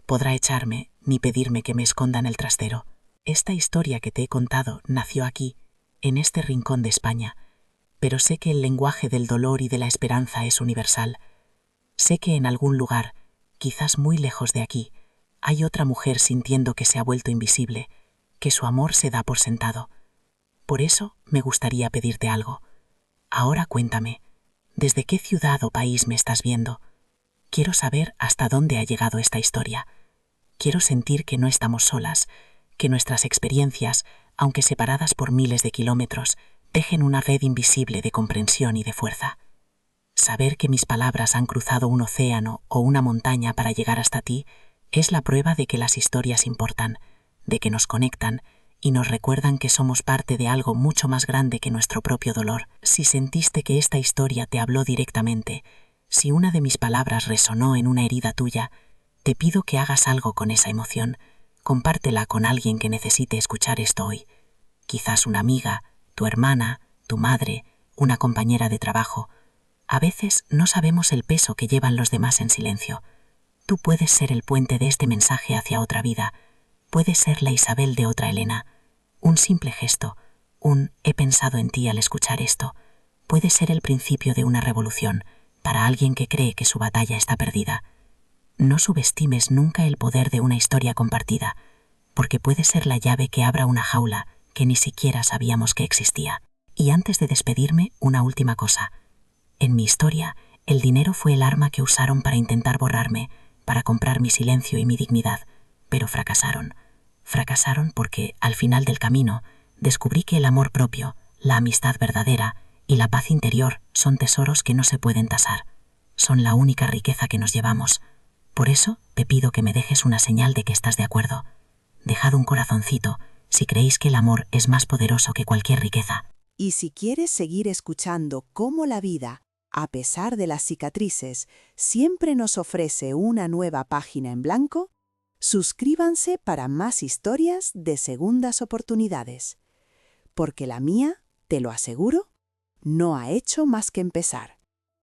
podrá echarme ni pedirme que me esconda en el trastero. Esta historia que te he contado nació aquí, en este rincón de España, pero sé que el lenguaje del dolor y de la esperanza es universal. Sé que en algún lugar, quizás muy lejos de aquí, hay otra mujer sintiendo que se ha vuelto invisible, que su amor se da por sentado. Por eso me gustaría pedirte algo. Ahora cuéntame, ¿desde qué ciudad o país me estás viendo? Quiero saber hasta dónde ha llegado esta historia. Quiero sentir que no estamos solas, que nuestras experiencias, aunque separadas por miles de kilómetros, tejen una red invisible de comprensión y de fuerza. Saber que mis palabras han cruzado un océano o una montaña para llegar hasta ti es la prueba de que las historias importan, de que nos conectan y nos recuerdan que somos parte de algo mucho más grande que nuestro propio dolor. Si sentiste que esta historia te habló directamente, si una de mis palabras resonó en una herida tuya, te pido que hagas algo con esa emoción. Compártela con alguien que necesite escuchar esto hoy. Quizás una amiga, tu hermana, tu madre, una compañera de trabajo. A veces no sabemos el peso que llevan los demás en silencio. Tú puedes ser el puente de este mensaje hacia otra vida. Puedes ser la Isabel de otra Elena. Un simple gesto, un he pensado en ti al escuchar esto, puede ser el principio de una revolución para alguien que cree que su batalla está perdida. No subestimes nunca el poder de una historia compartida, porque puede ser la llave que abra una jaula que ni siquiera sabíamos que existía. Y antes de despedirme, una última cosa. En mi historia, el dinero fue el arma que usaron para intentar borrarme, para comprar mi silencio y mi dignidad, pero fracasaron. Fracasaron porque, al final del camino, descubrí que el amor propio, la amistad verdadera y la paz interior son tesoros que no se pueden tasar. Son la única riqueza que nos llevamos. Por eso, te pido que me dejes una señal de que estás de acuerdo. Dejad un corazoncito si creéis que el amor es más poderoso que cualquier riqueza. Y si quieres seguir escuchando cómo la vida, a pesar de las cicatrices, siempre nos ofrece una nueva página en blanco, suscríbanse para más historias de segundas oportunidades. Porque la mía, te lo aseguro, no ha hecho más que empezar.